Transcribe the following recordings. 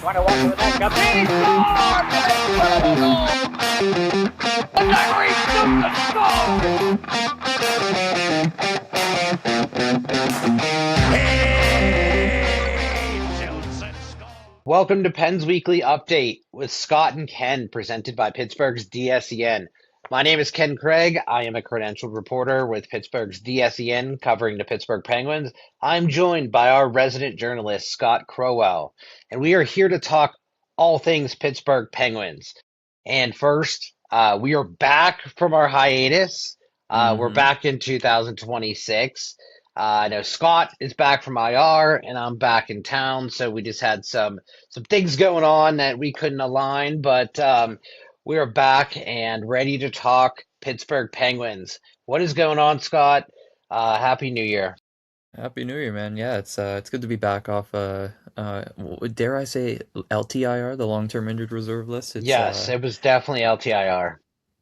Trying to walk to the net. Gabini scores! An incredible goal! The Diaries shoot the score! Welcome to Penn's Weekly Update with Scott and Ken, presented by Pittsburgh's DSEN. My name is Ken Craig. I am a credentialed reporter with Pittsburgh's DSEN covering the Pittsburgh Penguins. I'm joined by our resident journalist, Scott Crowell, and we are here to talk all things Pittsburgh Penguins. And first, we are back from our hiatus. We're back in 2026. I know Scott is back from IR and I'm back in town, so we just had some things going on that we couldn't align, but we are back and ready to talk Pittsburgh Penguins. What is going on, Scott? Happy New Year. Happy New Year, man. Yeah, it's good to be back off dare I say LTIR, the long-term injured reserve list. Yes, it was definitely LTIR.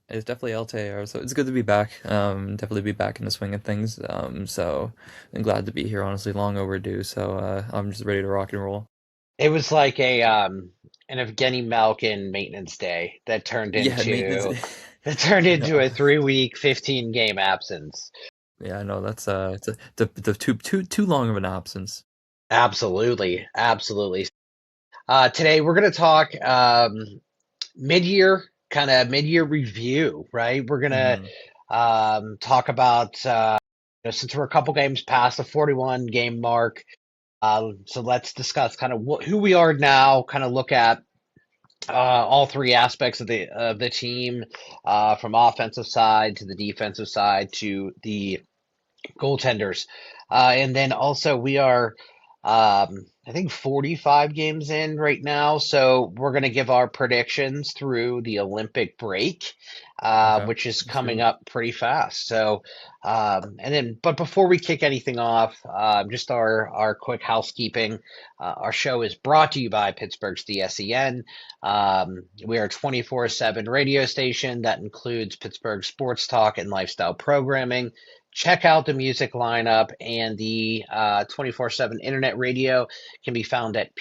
It's definitely LTIR, so it's good to be back. Definitely be back in the swing of things. So I'm glad to be here, honestly, long overdue. So I'm just ready to rock and roll. It was like an Evgeny Malkin maintenance day that turned Yeah, into maintenance. that turned into No. a 3-week, 15-game absence. Yeah, no, that's it's too long of an absence. Absolutely, absolutely. Today we're going to talk mid-year review, right? We're going to hmm talk about since we're a couple games past the 41 game mark. So let's discuss kind of who we are now. Kind of look at all three aspects of the team, from offensive side to the defensive side to the goaltenders, and then also we are. I think 45 games in right now, so we're going to give our predictions through the Olympic break, Okay, which is let's do coming it. up pretty fast. So, but before we kick anything off, just our quick housekeeping. Our show is brought to you by Pittsburgh's DSEN. We are a 24/7 radio station that includes Pittsburgh sports talk and lifestyle programming. Check out the music lineup, and the 24/7 internet radio can be found at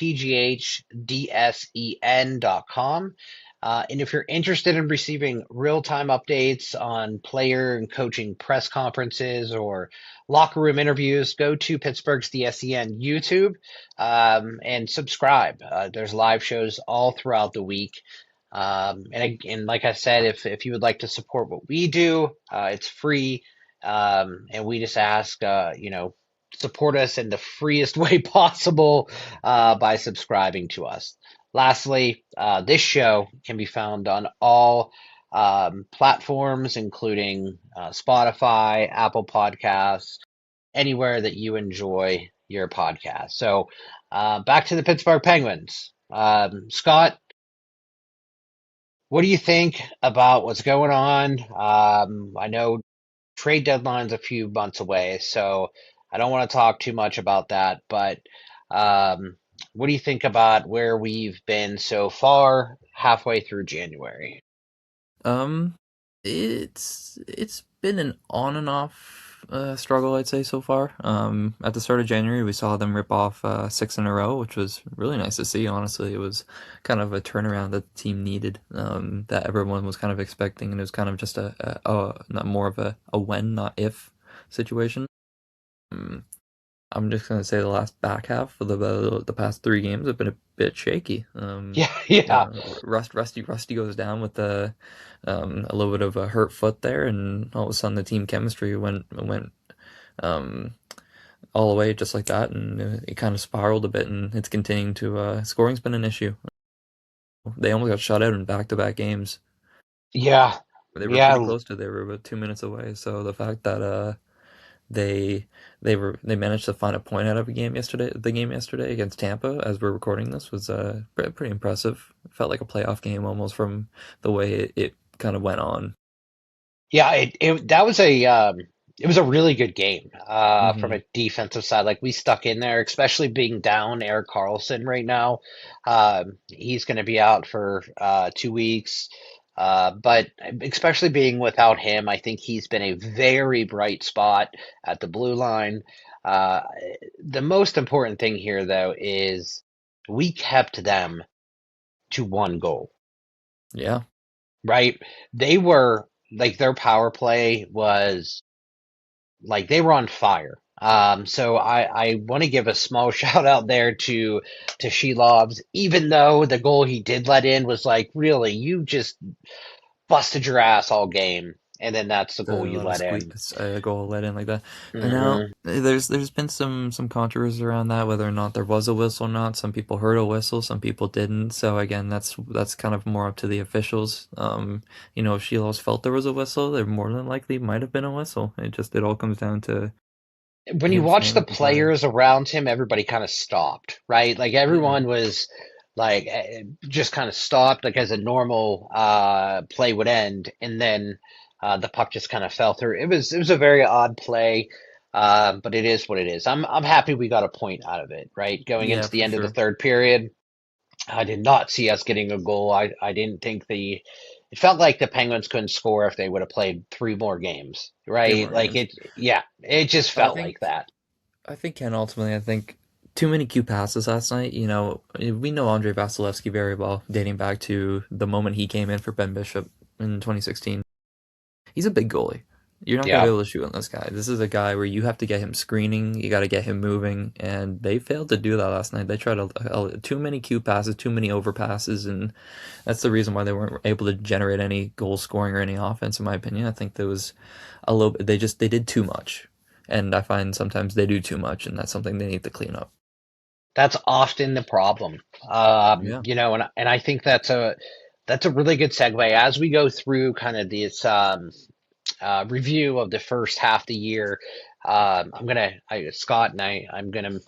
pghdsen.com. And if you're interested in receiving real-time updates on player and coaching press conferences or locker room interviews, go to Pittsburgh's DSEN YouTube and subscribe. There's live shows all throughout the week. And like I said, if you would like to support what we do, it's free. And we just ask, support us in the freest way possible by subscribing to us. Lastly, this show can be found on all platforms, including Spotify, Apple Podcasts, anywhere that you enjoy your podcast. So back to the Pittsburgh Penguins. Scott, what do you think about what's going on? I know trade deadline's a few months away, so I don't want to talk too much about that. But um, what do you think about where we've been so far, halfway through January? Um, it's been an on and off struggle, I'd say, so far. At the start of January, we saw them rip off 6 in a row, which was really nice to see. Honestly, it was kind of a turnaround that the team needed, that everyone was kind of expecting, and it was kind of just not more of a when, not if situation. Um, I'm just gonna say the last back half of the past 3 games have been a bit shaky. Yeah, yeah, Rusty goes down with a little bit of a hurt foot there, and all of a sudden the team chemistry went um, all the way just like that, and it kind of spiraled a bit, and it's continuing to scoring's been an issue. They almost got shut out in back-to-back games. yeah, They were pretty yeah, close to. They were about 2 minutes away. So the fact that they they managed to find a point out of the game yesterday against Tampa, as we're recording this, was pretty impressive. It felt like a playoff game almost from the way it kind of went on. yeah. That was it was a really good game from hmm a defensive side. Like we stuck in there, especially being down Eric Carlson right now. He's going to be out for 2 weeks. But especially being without him, I think he's been a very bright spot at the blue line. Uh, the most important thing here, though, is we kept them to 1 goal, Yeah. right? They were like their power play was like they were on fire. So I want to give a small shout out there to Shelovs, even though the goal he did let in was like, really, you just busted your ass all game, and then that's the To goal you let a let squeak in. a goal let in like that. And now Hmm. there's been some controversy around that, whether or not there was a whistle or not. Some people heard a whistle, some people didn't. So again, that's kind of more up to the officials. If Shilos felt there was a whistle, there more than likely might have been a whistle. It all comes down to When you him watch the standing in front of. players around him, everybody kind of stopped, right? Like Yeah, everyone was like just kind of stopped, like as a normal play would end, and then the puck just kind of fell through. It was a very odd play, but it is what it is. I'm happy we got a point out of it, right? Going yeah, into the for end of the sure. third period, I did not see us getting a goal. I didn't think it felt like the Penguins couldn't score if they would have played 3 more games, Three right? more Like games. yeah, it just I felt like think that. I think Ken ultimately, I think too many Q passes last night. We know Andrei Vasilevsky very well, dating back to the moment he came in for Ben Bishop in 2016. He's a big goalie. You're not going to be Yeah. able to shoot on this guy. This is a guy where you have to get him screening, you got to get him moving, and they failed to do that last night. They tried too many Q passes, too many overpasses, and that's the reason why they weren't able to generate any goal scoring or any offense, in my opinion. I think there was a little bit, they did too much. And I find sometimes they do too much, and that's something they need to clean up. That's often the problem. Yeah. And I think that's a really good segue as we go through kind of this review of the first half of the year. Scott and I'm gonna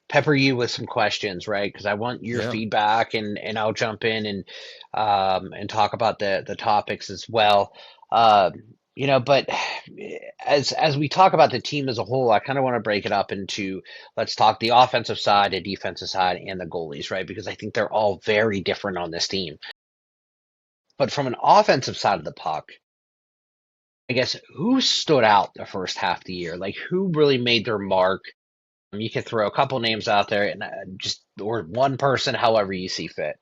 pepper you with some questions, right? Because I want your Yeah. feedback, and I'll jump in and talk about the topics as well. Um, but as we talk about the team as a whole, I kind of want to break it up into let's talk the offensive side, the defensive side, and the goalies, right? Because I think they're all very different on this team. But from an offensive side of the puck, I guess who stood out the first half of the year? Like who really made their mark? You can throw a couple names out there and just or one person, however you see fit.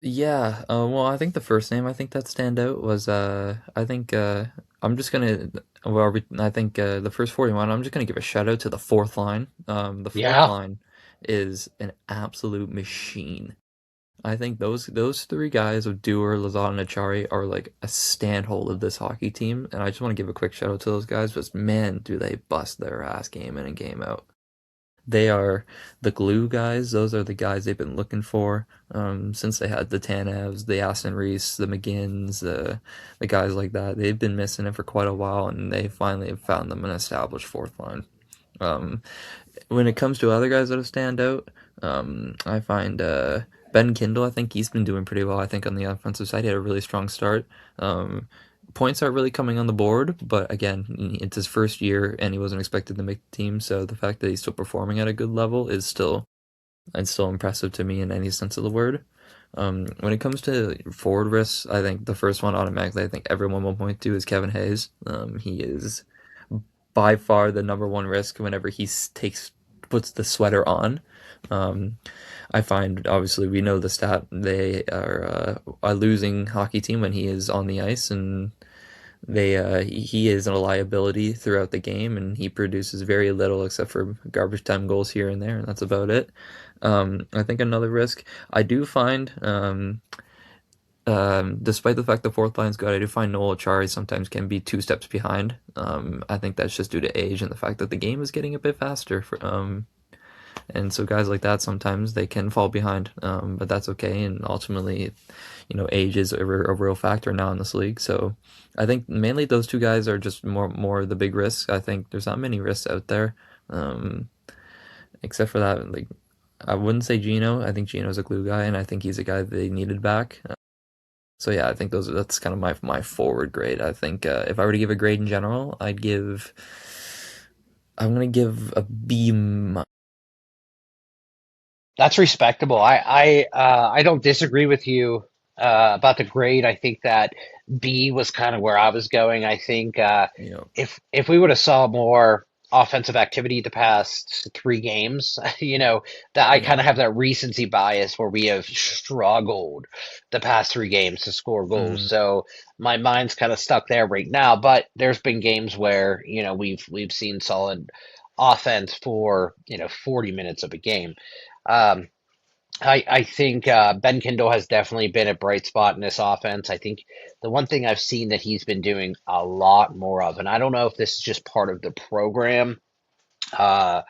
Yeah, well, I think the first name I think that stand out was I think I'm just gonna well I think the first 41 I'm just gonna give a shout out to the fourth line. The fourth Yeah, line is an absolute machine. I think those three guys of Dewar, Lazard, and Achari are like a standhold of this hockey team, and I just want to give a quick shout out to those guys. Because man, do they bust their ass game in and game out. They are the glue guys. Those are the guys they've been looking for since they had the Tanevs, the Aston Reese, the McGinns, the guys like that. They've been missing it for quite a while, and they finally have found them an established fourth line. Um, when it comes to other guys that have stand out, I find Ben Kindle. I think he's been doing pretty well. I think on the offensive side, he had a really strong start. Um, Points aren't really coming on the board, but again, it's his first year and he wasn't expected to make the team. So the fact that he's still performing at a good level is still impressive to me in any sense of the word. When it comes to forward risks, I think the first one automatically, I think everyone will point to is Kevin Hayes. He is by far the number one risk whenever he puts the sweater on. Um, I find obviously we know the stat they are a losing hockey team when he is on the ice, and he is a liability throughout the game, and he produces very little except for garbage time goals here and there, and that's about it. I think another risk I do find, despite the fact the fourth line's good, I do find Noel Achari sometimes can be 2 steps behind. I think that's just due to age and the fact that the game is getting a bit faster. And so guys like that sometimes they can fall behind, but that's okay. And ultimately, age is a real factor now in this league. So I think mainly those two guys are just more the big risks. I think there's not many risks out there, um, except for that. Like I wouldn't say Gino. I think Gino's a glue guy, and I think he's a guy they needed back. So yeah, I think that's kind of my forward grade. I think if I were to give a grade in general, I'm gonna give a B. that's respectable. I don't disagree with you about the grade. I think that B was kind of where I was going. I think You know, if we would have saw more offensive activity the past 3 games. That I kind Yeah. of have that recency bias where we have struggled the past 3 games to score goals. Mm, So my mind's kind of stuck there right now. But there's been games where we've seen solid offense for 40 minutes of a game. Um, I think Ben Kindle has definitely been a bright spot in this offense. I think the one thing I've seen that he's been doing a lot more of, and I don't know if this is just part of the program uh,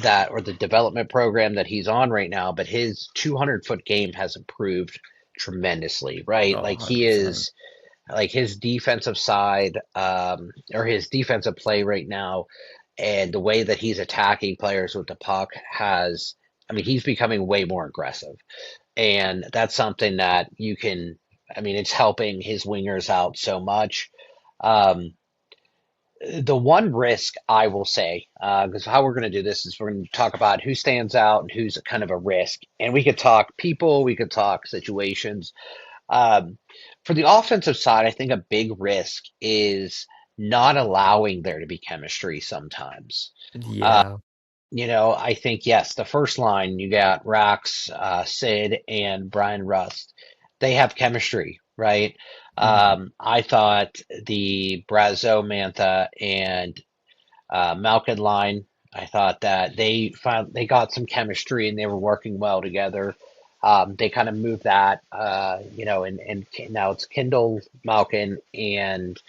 that or the development program that he's on right now, but his 200-foot game has improved tremendously, right? oh, Like he 100%. is like his defensive side or his defensive play right now and the way that he's attacking players with the puck has, I mean, he's becoming way more aggressive. And that's something that I mean, it's helping his wingers out so much. Um, the one risk I will say, because how we're going to do this is we're going to talk about who stands out and who's kind of a risk. And we could talk people, we could talk situations. Um, for the offensive side, I think a big risk is not allowing there to be chemistry sometimes. Uh, Yeah. I think, yes, the first line, you got Rax, Sid, and Brian Rust. They have chemistry, right? Mhm. I thought the Brazo, Mantha, and Malkin line, I thought that they got some chemistry and they were working well together. They kind of moved that, and now it's Kindle, Malkin, and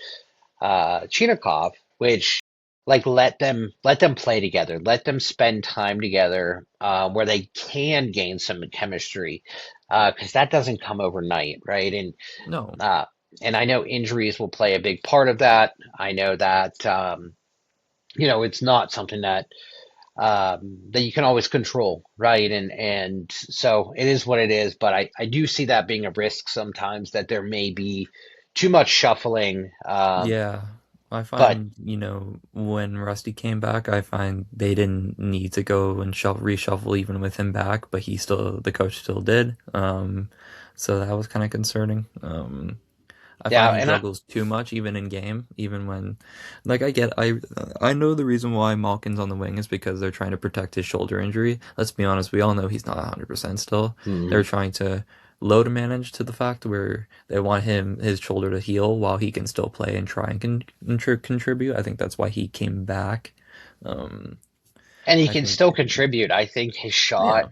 Chinikov, which like let them play together, let them spend time together where they can gain some chemistry because that doesn't come overnight, right? No. Uh, and I know injuries will play a big part of that. I know that it's not something that you can always control, right? And so it is what it is. But I do see that being a risk sometimes that there may be too much shuffling. Yeah. I But find, when Rusty came back, I find they didn't need to go and reshuffle even with him back, but the coach still did. So that was kind of concerning. I yeah, find he and juggles too much even in game, even when, like, I know the reason why Malkin's on the wing is because they're trying to protect his shoulder injury. Let's be honest, we all know he's not 100% still. Mhm. They're trying to load manage to the fact where they want his shoulder to heal while he can still play and try and contribute. I think that's why he came back. Um, And he I can think, still contribute. I think his shot yeah,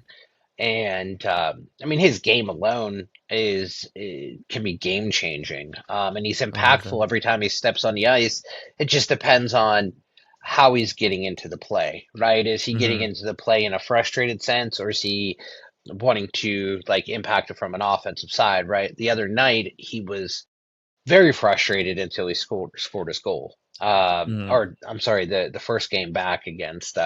and I mean his game alone can be game changing. And he's impactful 100%. every time he steps on the ice. It just depends on how he's getting into the play, right? Is he getting Hmm. into the play in a frustrated sense, or is he wanting to like impact it from an offensive side, right? The other night he was very frustrated until he scored his goal. Hmm. Or I'm sorry, the first game back against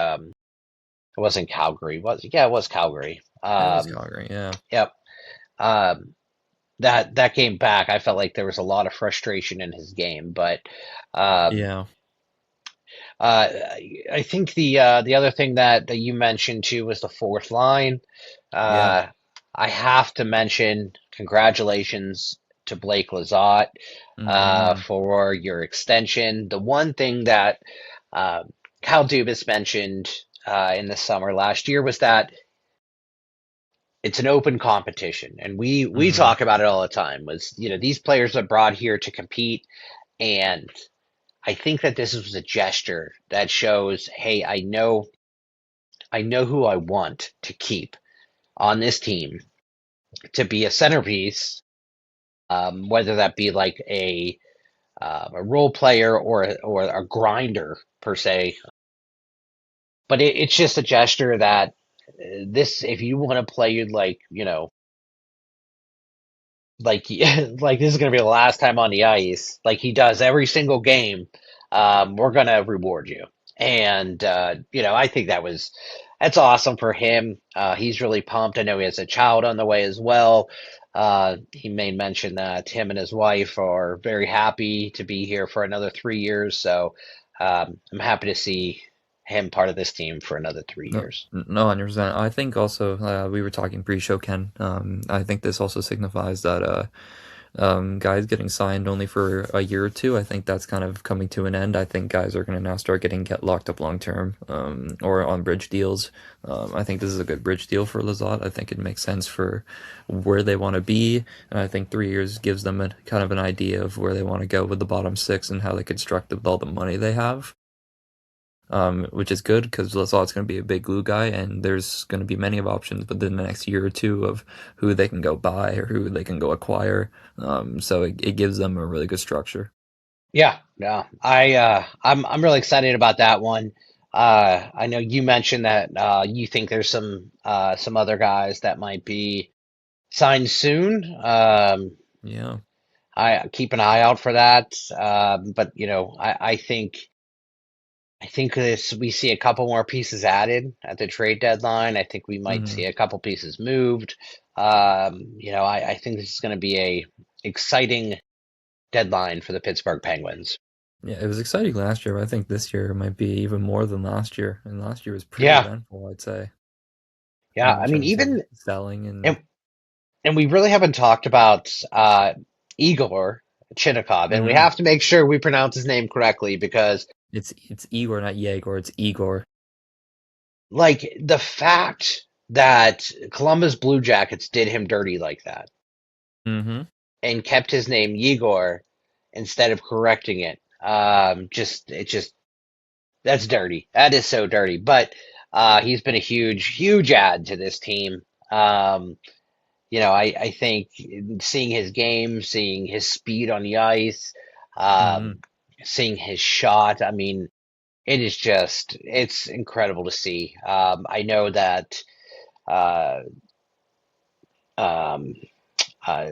it wasn't Calgary, was it? Yeah, it was Calgary. It was Calgary, yeah. Yep. Um, that game back, I felt like there was a lot of frustration in his game, but um, Yeah, uh, I think the other thing that you mentioned too was the fourth line. yeah. Uh, I have to mention congratulations to Blake Lizotte Hmm. for your extension. The one thing that uh, Kyle Dubas mentioned in the summer last year was that it's an open competition, and we Hmm. talk about it all the time. Was these players are brought here to compete, and I think that this was a gesture that shows, hey, I know who I want to keep on this team to be a centerpiece, whether that be like a role player or a grinder per se. But it's just a gesture that this, if you want to play like like like this is going to be the last time on the ice, like he does every single game, we're going to reward you. And I think that's awesome for him. He's really pumped. I know he has a child on the way as well. He made mention that him and his wife are very happy to be here for another 3 years. So I'm happy to see him part of this team for another three No, years. no, 100%. I think also we were talking pre-show, Ken. I think this also signifies that Guys getting signed only for a year or two, I think that's kind of coming to an end. I think guys are going to now start get locked up long term, or on bridge deals. I think this is a good bridge deal for Lizotte. I think it makes sense for where they want to be, and I think 3 years gives them a kind of an idea of where they want to go with the bottom six and how they construct it with all the money they have. Which is good because Lazard's going to be a big glue guy, and there's going to be many of options within the next year or two of who they can go buy or who they can go acquire. So it gives them a really good structure. Yeah, yeah. I'm really excited about that one. I know you mentioned that you think there's some other guys that might be signed soon. Yeah. I keep an eye out for that. But I think this we see a couple more pieces added at the trade deadline. I think we might Hmm. see a couple pieces moved. I think this is going to be a exciting deadline for the Pittsburgh Penguins. Yeah, it was exciting last year, but I think this year might be even more than last year. And last year was pretty Yeah, eventful, I'd say, yeah. in I mean, terms of even selling and and. and we really haven't talked about Igor Chinnikov, and we Mhm. have to make sure we pronounce his name correctly because, It's Igor, not Yegor. It's Igor. like, the fact that Columbus Blue Jackets did him dirty like that Hmm. and kept his name Igor instead of correcting it, just that's dirty. That is so dirty. But he's been a huge add to this team. Um, I think seeing his game, seeing his speed on the ice, Hmm. um, seeing his shot, I mean, it's incredible to see. I know that uh, um, uh,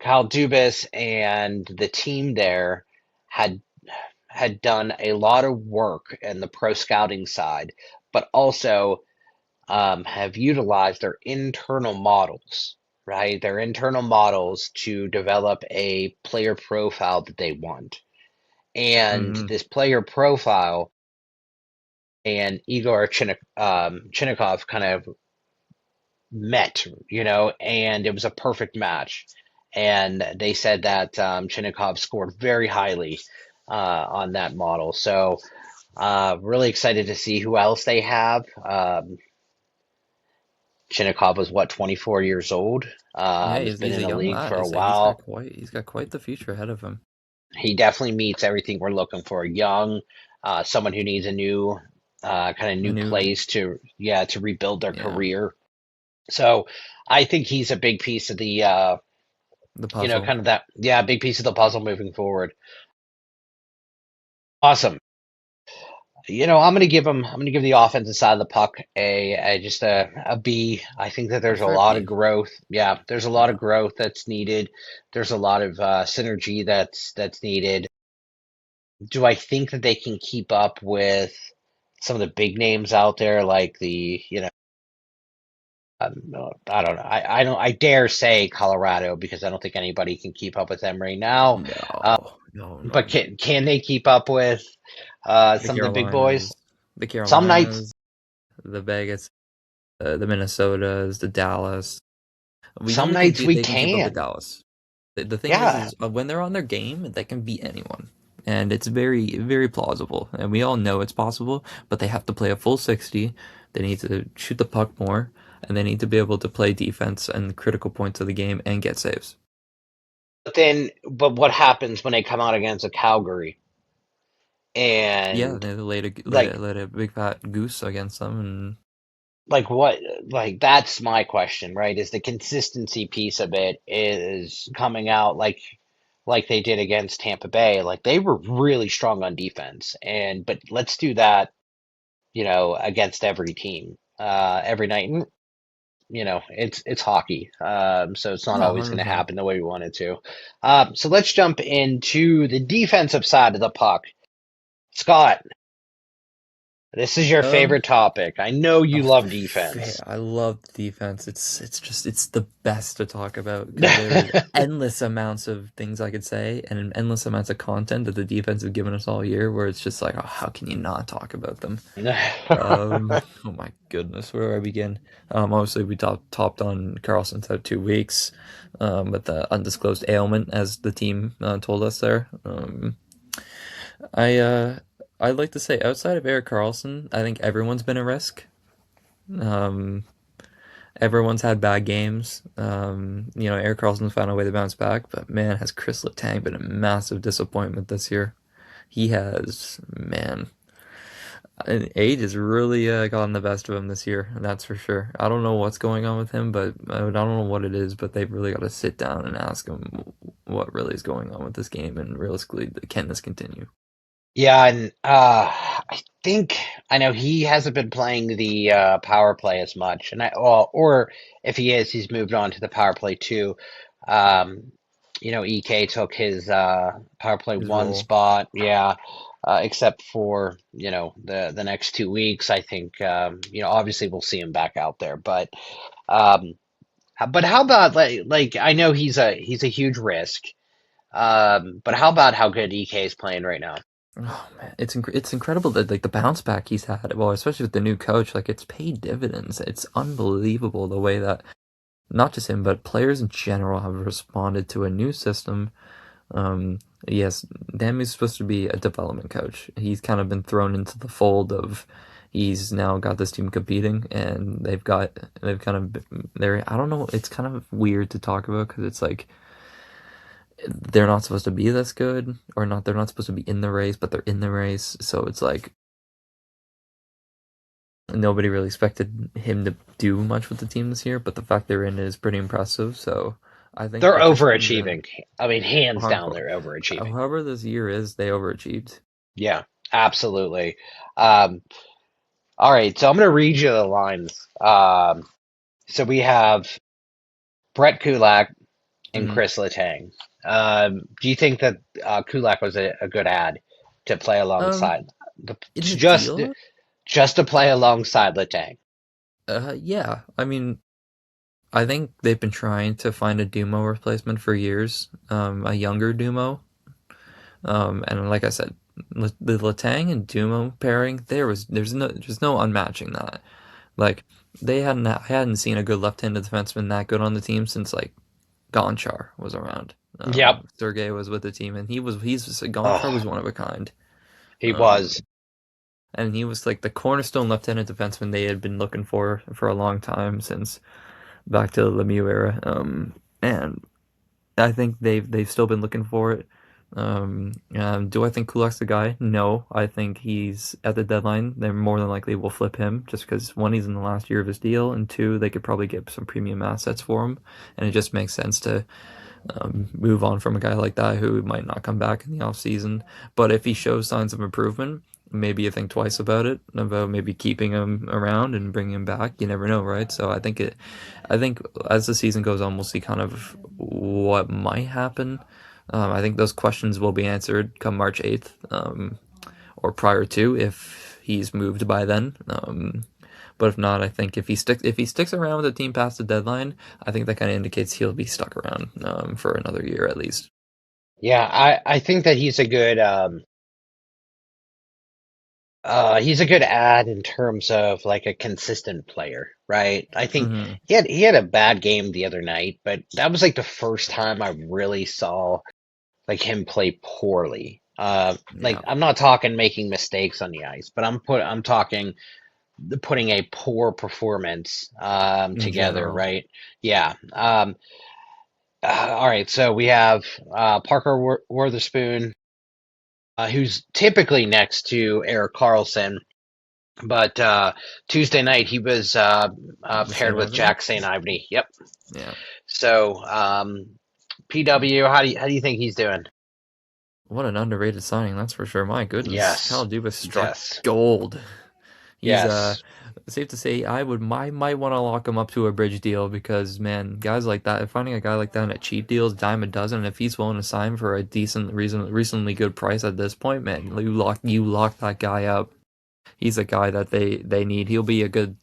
Kyle Dubas and the team there had had done a lot of work in the pro scouting side, but also have utilized their internal models, right? Their internal models to develop a player profile that they want. And Hmm. this player profile and Igor Chinnikov kind of met, and it was a perfect match. And they said that Chinnikov scored very highly on that model. So, really excited to see who else they have. Chinnikov was what, 24 years old. Yeah, Has been he's in a the young league lad. for a while. He's got quite the future ahead of him. He definitely meets everything we're looking for. Young, someone who needs a new kind of A new new, place to rebuild their yeah, career. So I think he's a big piece of the the puzzle. kind of that, yeah, big piece of the puzzle moving forward. Awesome. I'm gonna give the offensive side of the puck just a B. I think that A there's a fair lot of B. growth. Yeah, there's a lot of Yeah. growth that's needed. There's a lot of synergy that's needed. Do I think that they can keep up with some of the big names out there, like I don't know. I dare say Colorado because I don't think anybody can keep up with them right now. Uh, No, no, but no. can they keep up with The some of the big boys? Carolinas, the Some nights, Carolinas, the Vegas, the Minnesotas, the Dallas. We some don't think nights we they can keep up with can. Dallas. The thing Yeah, is when they're on their game, they can beat anyone. And it's very, very plausible. And we all know it's possible, but they have to play a full 60. They need to shoot the puck more, and they need to be able to play defense and critical points of the game and get saves. but what happens when they come out against a Calgary Yeah, and they like laid a big fat goose against them, and what like that's my question, right? Is the consistency piece of it is coming out like they did against Tampa Bay. Like they were really strong on defense, and but let's do that, against every team, every night. And, it's hockey, so it's not no, always going to 100%. happen the way we want it to. So let's jump into the defensive side of the puck. Scott, This is your Um, favorite topic. I know you Oh, love defense. I love the defense. It's the best to talk about because there's endless amounts of things I could say and endless amounts of content that the defense have given us all year where it's just like, oh, how can you not talk about them? Oh my goodness, where do I begin? Obviously we topped on Carlson's out 2 weeks, with the undisclosed ailment, as the team told us there. I I'd like to say outside of Eric Carlson, I think everyone's been a risk. Um, Everyone's had bad games. Eric Carlson's found a way to bounce back, but man, has Chris Letang been a massive disappointment this year. He has, man, and age has really gotten the best of him this year, that's for sure. I don't know what's going on with him, but I don't know what it is, but they've really got to sit down and ask him what really is going on with this game, and realistically, can this continue? Yeah, and I think I know he hasn't been playing the power play as much, and or if he is, he's moved on to the power play too. Um, EK took his power play His one role. spot, yeah. Except for the next 2 weeks, I think obviously we'll see him back out there, um, but how about like I know he's a huge risk, but how about how good EK is playing right now? Oh man, it's incredible that like the bounce back he's had. Well, especially with the new coach, like it's paid dividends. It's unbelievable the way that not just him, but players in general have responded to a new system. Yes, Dami's supposed to be a development coach. He's kind of been thrown into the fold of he's now got this team competing, and they've kind of they're I don't know. It's kind of weird to talk about because it's like they're not supposed to be this good or not. They're not supposed to be in the race, but they're in the race. So it's like nobody really expected him to do much with the team this year, but the fact they're in is pretty impressive. So I think They're if this team then overachieving. I mean, hands down, hardcore, they're overachieving. however this year is, they overachieved. Yeah, absolutely. Um, all right, so I'm going to read you the lines. So we have Brett Kulak and Hmm. Chris Letang. Do you think that Kulak was a good ad to play Um, alongside, in the just deal, just to play alongside Letang? yeah. I mean, I think they've been trying to find a Dumo replacement for years, a younger Dumo. And like I said, the Letang and Dumo pairing, there's no unmatching that. Like I hadn't seen a good left-handed defenseman that good on the team since like Gonchar was around. Yep. Sergey was with the team, and Gonchar Oh, was one of a kind. he Um, was. and he was like the cornerstone left-handed defenseman they had been looking for a long time since back to the Lemieux era. And I think they've still been looking for it. Do I think Kulak's the guy? No, I think he's at the deadline. They more than likely will flip him just because one, he's in the last year of his deal, and two, they could probably get some premium assets for him, and it just makes sense to move on from a guy like that who might not come back in the off season. But if he shows signs of improvement, maybe you think twice about it, about maybe keeping him around and bringing him back. You never know, right? So I think as the season goes on, we'll see kind of what might happen. I think those questions will be answered come March 8th, or prior to, if he's moved by then. But if not, I think if he sticks around with the team past the deadline, I think that kind of indicates he'll be stuck around for another year at least. Yeah, I think that he's a good ad in terms of like a consistent player, right? I think Hmm. he had a bad game the other night, but that was like the first time I really saw like him play poorly. Like Yeah, I'm not talking making mistakes on the ice, but I'm talking putting a poor performance in together, general. right? Yeah. All right, so we have Parker Witherspoon, who's typically next to Eric Carlson. But Tuesday night he was The paired St. with Ivany. Jack St. Ivany. Yep. Yeah. So PW, how do you think he's doing? What an underrated signing, that's for sure. My goodness, Yes. Kyle Dubas struck Yes. gold. He's Yes. safe to say I might want to lock him up to a bridge deal because man, guys like that, finding a guy like that in a cheap deal is dime a dozen. And if he's willing to sign for a decent, recently good price at this point, man, you lock that guy up. he's a guy that they need. He'll be a good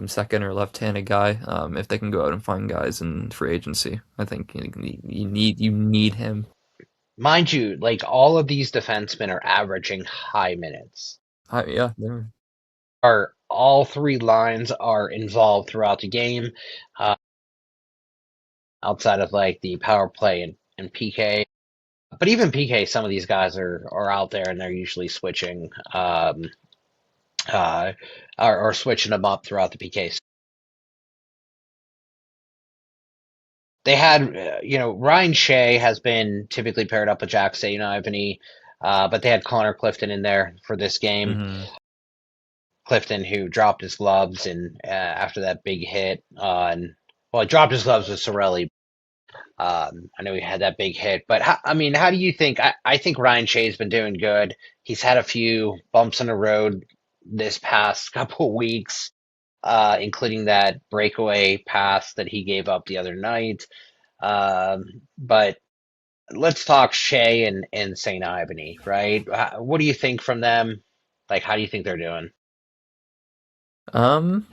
second or left-handed guy if they can go out and find guys in free agency. I think you need him. Mind you, like all of these defensemen are averaging high minutes. Yeah, Are all three lines are involved throughout the game, uh, outside of like the power play and PK. But even PK, some of these guys are out there and they're usually switching, uh, or switching them up throughout the PK. They had, Ryan Shea has been typically paired up with Jack St. Ivany, but they had Connor Clifton in there for this game. hmm Clifton, who dropped his gloves and after that big hit on, well, he dropped his gloves with Sorelli. I know he had that big hit, but I mean, how do you think? I think Ryan Shea's been doing good. He's had a few bumps in the road this past couple of weeks, including that breakaway pass that he gave up the other night. But let's talk Shea and St. Ivany, right? What do you think from them? Like, how do you think they're doing? Um,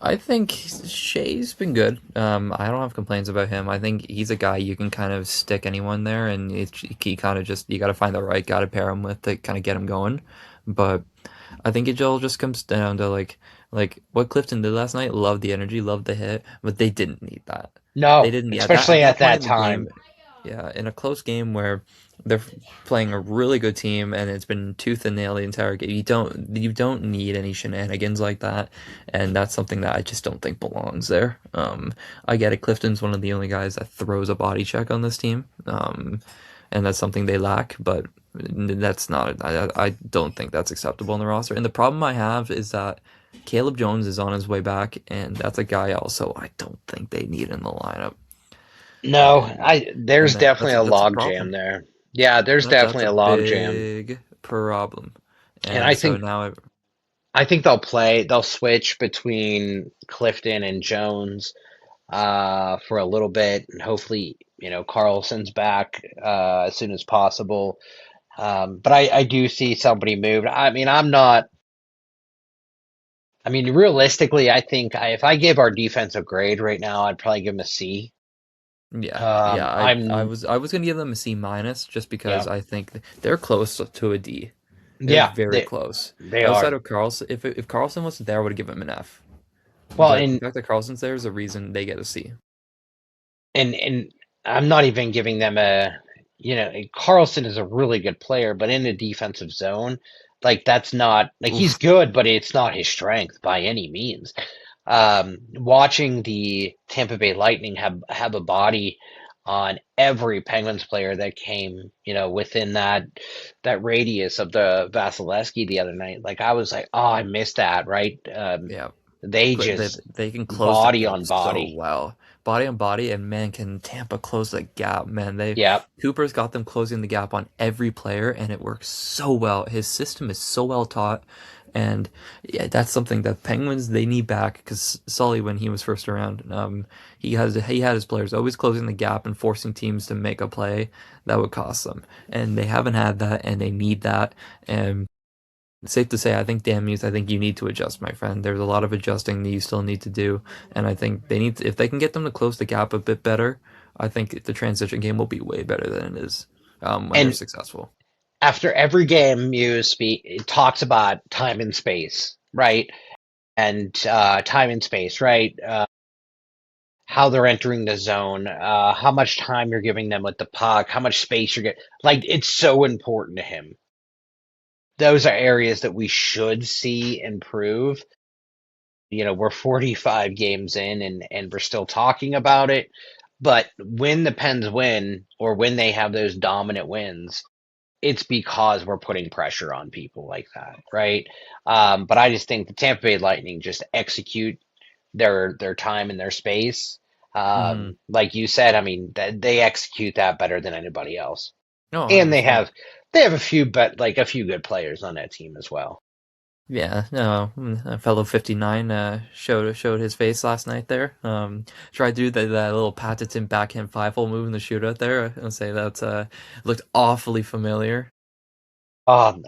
I think Shea's been good. I don't have complaints about him. I think he's a guy you can kind of stick anyone there, and he kind of just you got to find the right guy to pair him with to kind of get him going. But I think it all just comes down to like what Clifton did last night. Loved the energy, loved the hit, but they didn't need that. They No, didn't need especially at at that point that in the game. time. Yeah, in a close game where they're playing a really good team and it's been tooth and nail the entire game. You don't need any shenanigans like that, and that's something that I just don't think belongs there. I get it. Clifton's one of the only guys that throws a body check on this team, and that's something they lack. But that's not. I don't think that's acceptable in the roster. And the problem I have is that Caleb Jones is on his way back, and that's a guy also I don't think they need in the lineup. No, And there's definitely a that's a log jam problem. there. Yeah, there's That's definitely a a log jam. big problem. And And so now I think they'll switch between Clifton and Jones for a little bit, and hopefully, Carlson's back as soon as possible. But I do see somebody moved. I mean, I mean, realistically, I think if I gave our defense a grade right now, I'd probably give them a C. yeah, I I'm, was gonna give them a C minus just because yeah, I think they're close to a D. They're yeah, very close. they Outside are. of Carlson, if Carlson wasn't there, I would have given him an F. Well, But the fact that Carlson's there is the reason they get a C. and I'm not even giving them Carlson is a really good player, but in the defensive zone, like that's not like he's Oof. good, but it's not his strength by any means. Watching the Tampa Bay Lightning have a body on every Penguins player that came, within that radius of the Vasilevsky the other night, like I was like, oh, I missed that, right? Yeah. They They, just they can close the body gap on so body. well. Body on body, and man, can Tampa close the gap, man. Yep. Cooper's got them closing the gap on every player, and it works so well. His system is so well taught, and yeah, that's something that Penguins they need back because Sully, when he was first around, he had his players always closing the gap and forcing teams to make a play that would cost them, and they haven't had that, and they need that, and safe to say, I think damn youth. I think you need to adjust, my friend. There's a lot of adjusting that you still need to do, and I think if they can get them to close the gap a bit better, I think the transition game will be way better than it is when they're And successful. after every game, it talks about time and space, right? And time and space, right? How they're entering the zone, how much time you're giving them with the puck, how much space you're getting. Like, it's so important to him. Those are areas that we should see improve. We're 45 games in and we're still talking about it. But when the Pens win or when they have those dominant wins, it's because we're putting pressure on people like that, right? But I just think the Tampa Bay Lightning just execute their time and their space. hmm Like you said, I mean, they execute that better than anybody else, No, and 100%. they have a few good players on that team as well. Yeah, no, a fellow 59 showed his face last night there. Tried to do that little patented backhand five-hole move in the shootout there. I'll say that looked awfully familiar. Um,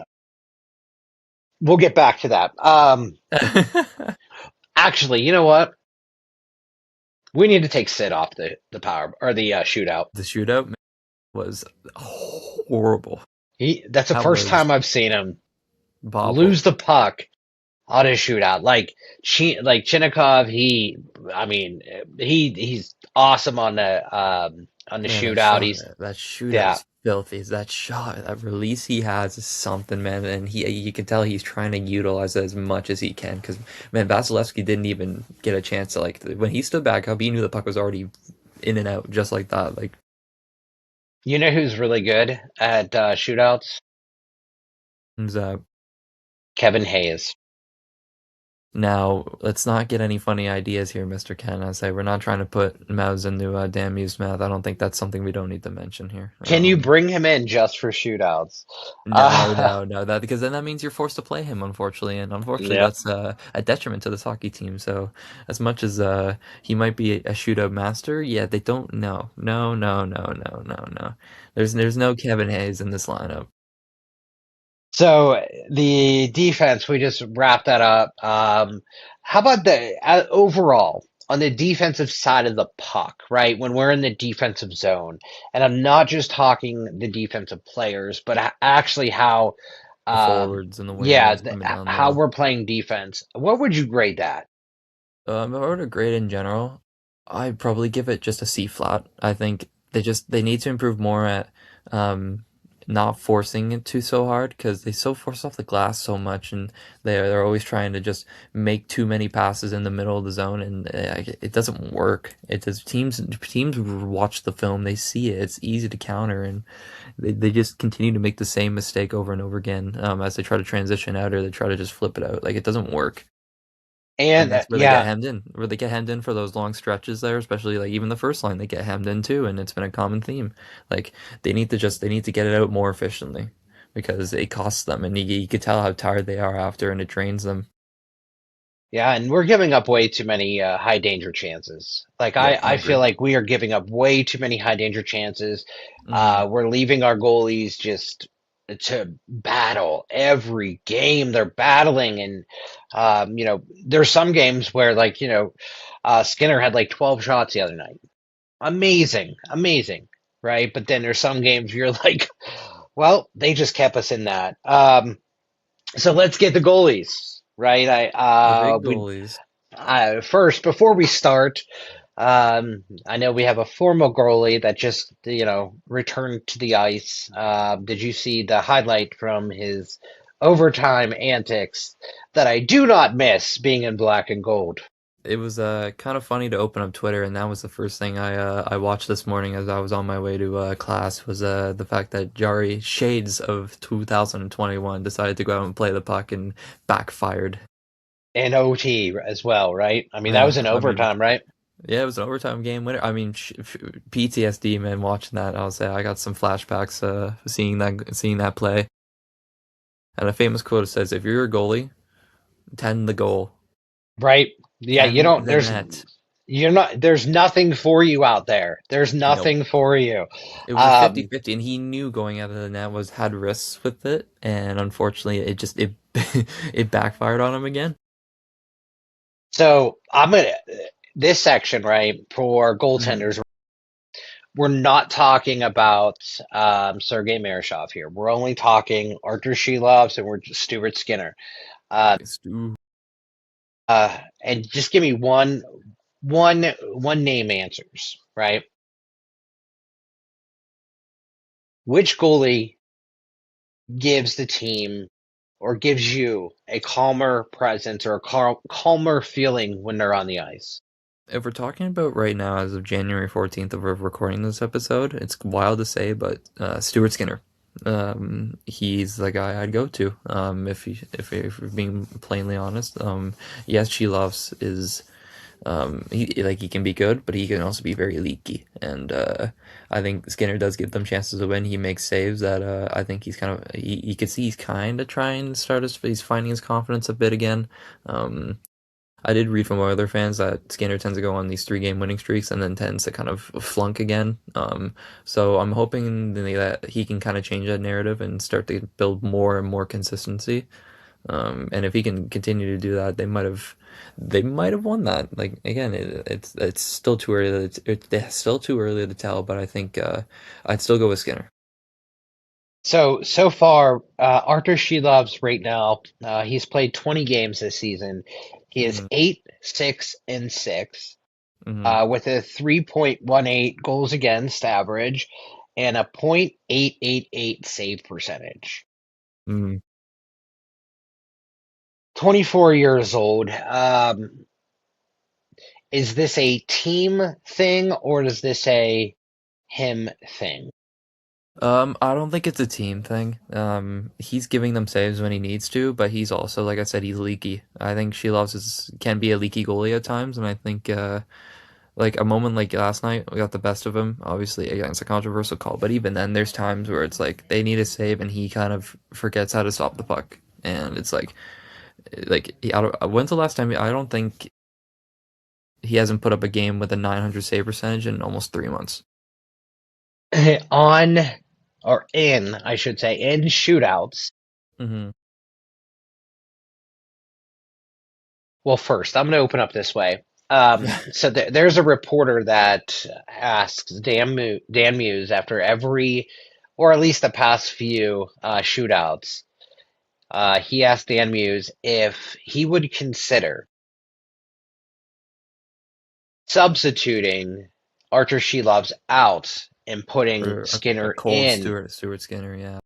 we'll get back to that. Actually, you know what? We need to take Sid off the power or the shootout. The shootout was horrible. That's the That first was time I've seen him Bobble. lose the puck on a shootout. Like Chinnikov, he's awesome on the Man, shootout. He's that shootout yeah. is filthy. That shot, that release he has is something, man. And you can tell he's trying to utilize it as much as he can. Because man, Vasilevsky didn't even get a chance to when he stood back up, he knew the puck was already in and out just like that. Like, You know who's really good at shootouts? uh, Kevin Hayes. now let's not get any funny ideas here, Mr. Ken. I say we're not trying to put mouths into Dan Muse's mouth. I don't think that's something we don't need to mention here. Can you bring him in just for shootouts? No, no, no. That because then that means you're forced to play him, unfortunately, and unfortunately, Yeah. that's a detriment to this hockey team. So, as much as he might be a shootout master, yeah, they don't. No, no, no, no, no, no, no. There's no Kevin Hayes in this lineup. So the defense, we just wrapped that up. How about the overall on the defensive side of the puck, right? When we're in the defensive zone, and I'm not just talking the defensive players, but actually how, The um, forwards and the yeah, wingers coming down how low. we're playing defense. What would you grade that? If I were to grade in general, I'd probably give it just a C flat. I think they need to improve more at um, not forcing it too so hard because they so force off the glass so much, and they're always trying to just make too many passes in the middle of the zone, and it doesn't work. It does teams watch the film, they see it. It's easy to counter, and they just continue to make the same mistake over and over again as they try to transition out or they try to just flip it out. Like it doesn't work. And And that's where they get yeah, hemmed in, where they get hemmed in for those long stretches there, especially like even the first line they get hemmed in too, and it's been a common theme. Like they need to get it out more efficiently because it costs them, and you could tell how tired they are after, and it drains them. yeah, and we're giving up way too many high danger chances. Like Yep, I I feel agree. like we are giving up way too many high danger chances. Hmm. We're leaving our goalies just to battle every game. They're battling, and there's some games where Skinner had like 12 shots the other night. Amazing, amazing, right? But then there's some games you're like, well, they just kept us in that. So let's get the goalies, right? The big goalies. First, before we start, I know we have a former goalie that just, returned to the ice. Did you see the highlight from his overtime antics that I do not miss being in black and gold? It was kind of funny to open up Twitter, and that was the first thing I watched this morning as I was on my way to class was the fact that Jari Shades of 2021 decided to go out and play the puck and backfired. And OT as well, right? I mean, that Yeah, was an I mean, overtime, right? yeah, it was an overtime game winner. I mean, PTSD, man, watching that. I'll say I got some flashbacks seeing that play. And a famous quote says, "If you're a goalie, tend the goal, Right? Yeah, you tend don't, the net." there's nothing for you out there. There's Nope. nothing for you. It was a Um, 50-50, and he knew going out of the net had risks with it, and unfortunately, it it backfired on him again. so this section, right, for Mhm. goaltenders, we're not talking about Sergei Marashov here. We're only talking Arthur Shelovs and we're just Stuart Skinner. Uh, Ooh. and just give me one name answers, right? Which goalie gives the team or gives you a calmer presence or a calmer feeling when they're on the ice? If we're talking about right now, as of January 14th, of recording this episode, it's wild to say, but Stuart Skinner. He's the guy I'd go to. If we're being plainly honest. Yes, she loves is he can be good, but he can also be very leaky. And I think Skinner does give them chances to win. He makes saves that I think he's kind of you could see he's kind of trying to start he's finding his confidence a bit again. Um, I did read from other fans that Skinner tends to go on these 3 game winning streaks and then tends to kind of flunk again. So I'm hoping that he can kind of change that narrative and start to build more and more consistency. And if he can continue to do that, they might have won that. Like again, it's still too early. It's still too early to tell, but I think I'd still go with Skinner. So far, Arthur Shelov's right now, he's played 20 games this season. He is Hmm 8-6-6, hmm with a 3.18 goals against average and a .888 save percentage. hmm 24 years old. Is this a team thing or is this a him thing? I don't think it's a team thing. He's giving them saves when he needs to, but he's also, like I said, he's leaky. I think can be a leaky goalie at times, and I think like a moment like last night, we got the best of him. Obviously, against a controversial call, but even then, there's times where it's like they need a save, and he kind of forgets how to stop the puck, and it's when's the last time? I don't think he hasn't put up a game with a 900 save percentage in almost 3 months. On or in, I should say, in shootouts. Hmm Well, first, I'm going to open up this way. So there's a reporter that asks Dan Muse after every, or at least the past few shootouts. He asked Dan Muse if he would consider substituting Archer Shelov's out and putting For a Skinner cold Stuart Skinner, yeah.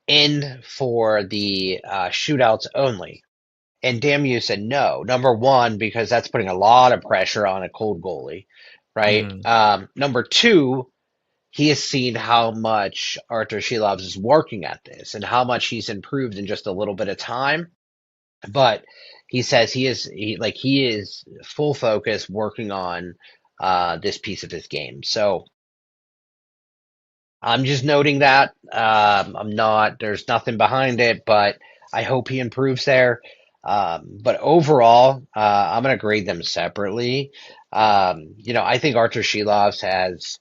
in for the shootouts only. And Damu said no. Number one, because that's putting a lot of pressure on a cold goalie, right? Hmm Number two, he has seen how much Arthur Shelovs is working at this and how much he's improved in just a little bit of time. But he says he is full focus working on this piece of his game. So I'm just noting that. I'm not, there's nothing behind it, but I hope he improves there. But overall, I'm going to grade them separately. I think Arthur Shelovs has,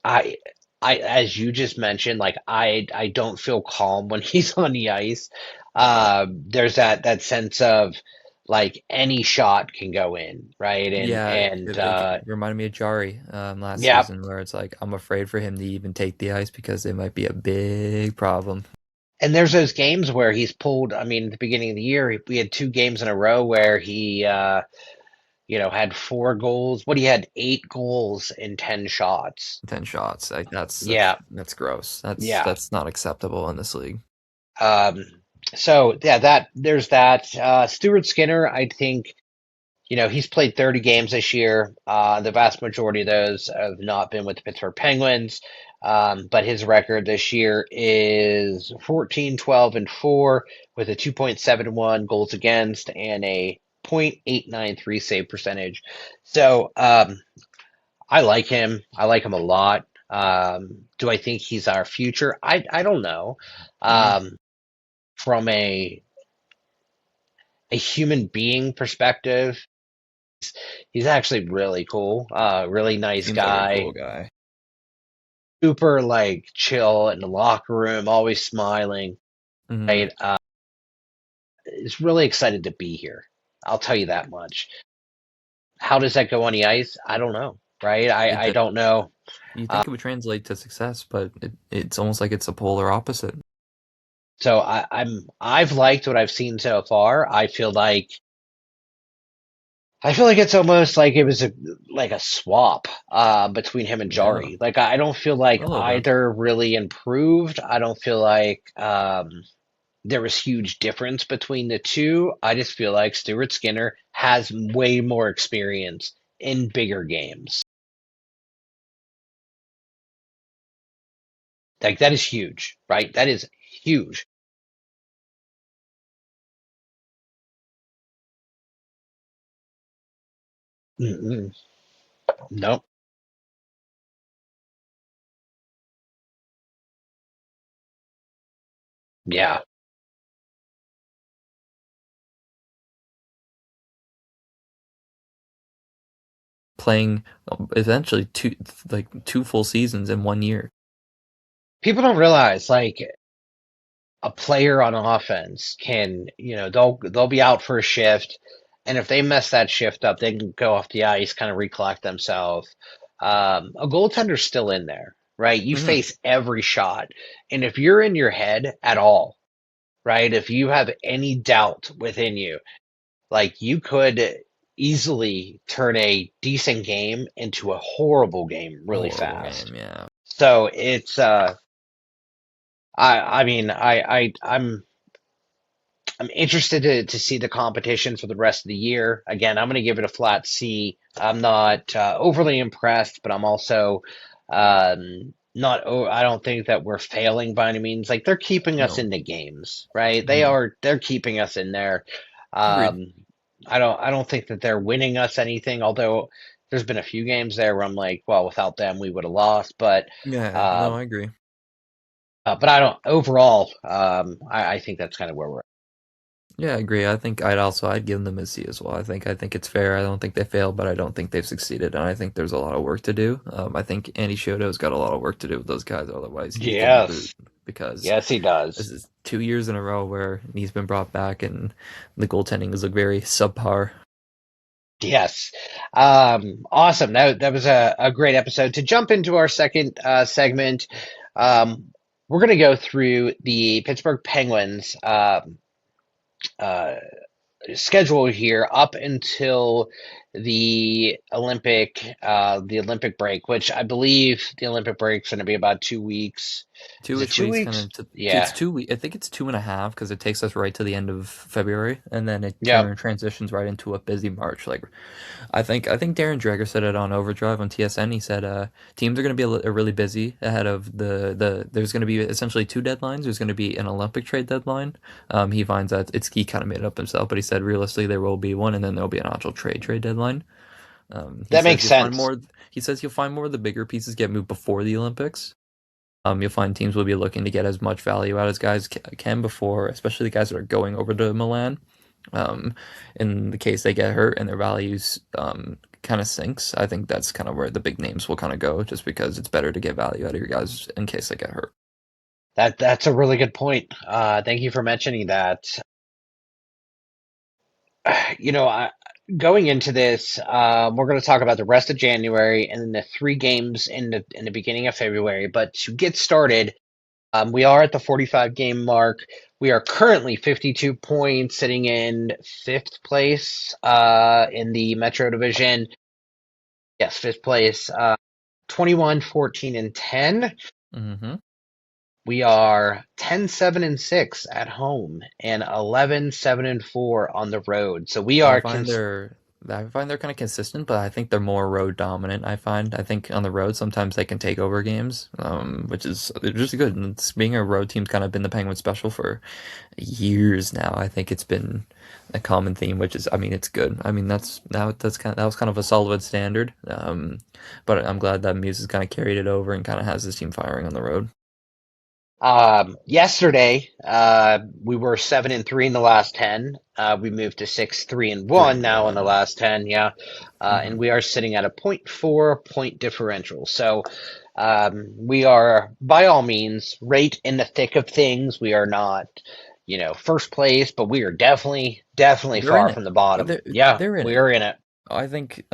I, as you just mentioned, like I don't feel calm when he's on the ice. There's that sense of like any shot can go in, right? And, Yeah, and, it reminded me of Jari last yeah. season, where it's like I'm afraid for him to even take the ice because it might be a big problem. And there's those games where he's pulled. I mean, at the beginning of the year, we had 2 games in a row where he, had 4 goals. He had 8 goals in 10 shots. 10 shots, like Yeah, that's gross. yeah. That's not acceptable in this league. Um, so yeah, there's that. Stuart Skinner, I think, he's played 30 games this year. The vast majority of those have not been with the Pittsburgh Penguins. But his record this year is 14-12-4 with a 2.71 goals against and a .893 save percentage. So I like him. I like him a lot. Do I think he's our future? I don't know. Hmm Um, from a human being perspective, he's actually really cool. Really nice Seems like a cool guy. guy. Super like chill in the locker room, always smiling. Hmm Right? Is really excited to be here. I'll tell you that much. How does that go on the ice? I don't know. Right? It I don't know. You Uh, think it would translate to success, but it's almost like it's a polar opposite. so I've liked what I've seen so far. I feel like it's almost like it was a swap between him and Yeah, Jari. Like I don't feel like a little bit. either really improved. I don't feel like there was huge difference between the two. I just feel like Stuart Skinner has way more experience in bigger games. Like that is huge, right? That is huge. Mm-mm. Nope. Yeah. Playing eventually two 2 full seasons in 1 year. People don't realize like a player on offense can, they'll be out for a shift, and if they mess that shift up, they can go off the ice, kind of recollect themselves. A goaltender's still in there, right? You Hmm. face every shot, and if you're in your head at all, right? If you have any doubt within you, like you could easily turn a decent game into a horrible game A really horrible fast. game, yeah. So it's I mean I'm interested to see the competition for the rest of the year. Again, I'm going to give it a flat C. I'm not overly impressed, but I'm also not. I don't think that we're failing by any means. Like they're keeping us No. in the games, right? Hmm. They're keeping us in there. Agreed. Um, I don't think that they're winning us anything. Although there's been a few games there where I'm like, well, without them we would have lost. Yeah, no, Um, I agree. but I don't overall. I think that's kind of where we're at. Yeah, I agree. I think I'd give them a C as well. I think it's fair. I don't think they failed, but I don't think they've succeeded, and I think there's a lot of work to do. I think Andy Shoto's got a lot of work to do with those guys. Otherwise, he's getting the boot Yes. because Yes, he this does. is 2 years in a row where he's been brought back, and the goaltending has looked very subpar. Yes. Awesome. That was a great episode. To jump into our second segment, we're going to go through the Pittsburgh Penguins uh, schedule here up until the Olympic break, which I believe the Olympic break's going to be about 2 weeks. Is it 2-ish two weeks, kind weeks? of. It's Yeah. 2 weeks. I think it's 2.5 because it takes us right to the end of February, and then it Yep. transitions right into a busy March. Like I think Darren Dreger said it on Overdrive on TSN. He said teams are going to be really busy ahead of there's going to be essentially two deadlines. There's going to be an Olympic trade deadline. He finds that he kind of made it up himself, but he said realistically there will be one, and then there'll be an actual trade deadline. He That says makes you'll find sense. more. He says you'll find more of the bigger pieces get moved before the Olympics. You'll find teams will be looking to get as much value out as guys can before, especially the guys that are going over to Milan. Um, in the case they get hurt and their values kind of sinks, I think that's kind of where the big names will kind of go, just because it's better to get value out of your guys in case they get hurt. That's a really good point. Thank you for mentioning that. You know, going into this, we're going to talk about the rest of January and then the three games in the beginning of February. But to get started, we are at the 45 game mark. We are currently 52 points, sitting in fifth place in the Metro Division. Yes, fifth place. 21, 14, and 10. Mm-hmm. We are 10, 7, and 6 at home and 11, 7, and 4 on the road. So we I are find they're I find they're kind of consistent, but I think they're more road dominant. I think on the road sometimes they can take over games, which is just good. And being a road team's kind of been the Penguins special for years now. I think it's been a common theme, which is, I mean, it's good. I mean, that was kind of a solid standard. But I'm glad that Muse has kind of carried it over and kind of has this team firing on the road. yesterday, we were 7-3 in the last 10. We moved to 6-3-1 now in the 3-1. last 10. Yeah. And Hmm. we are sitting at a .4 point differential. So, we are by all means right in the thick of things. We are not, first place, but we are definitely They're in far it. from the bottom. They're Yeah, they're in we it. are in it. I think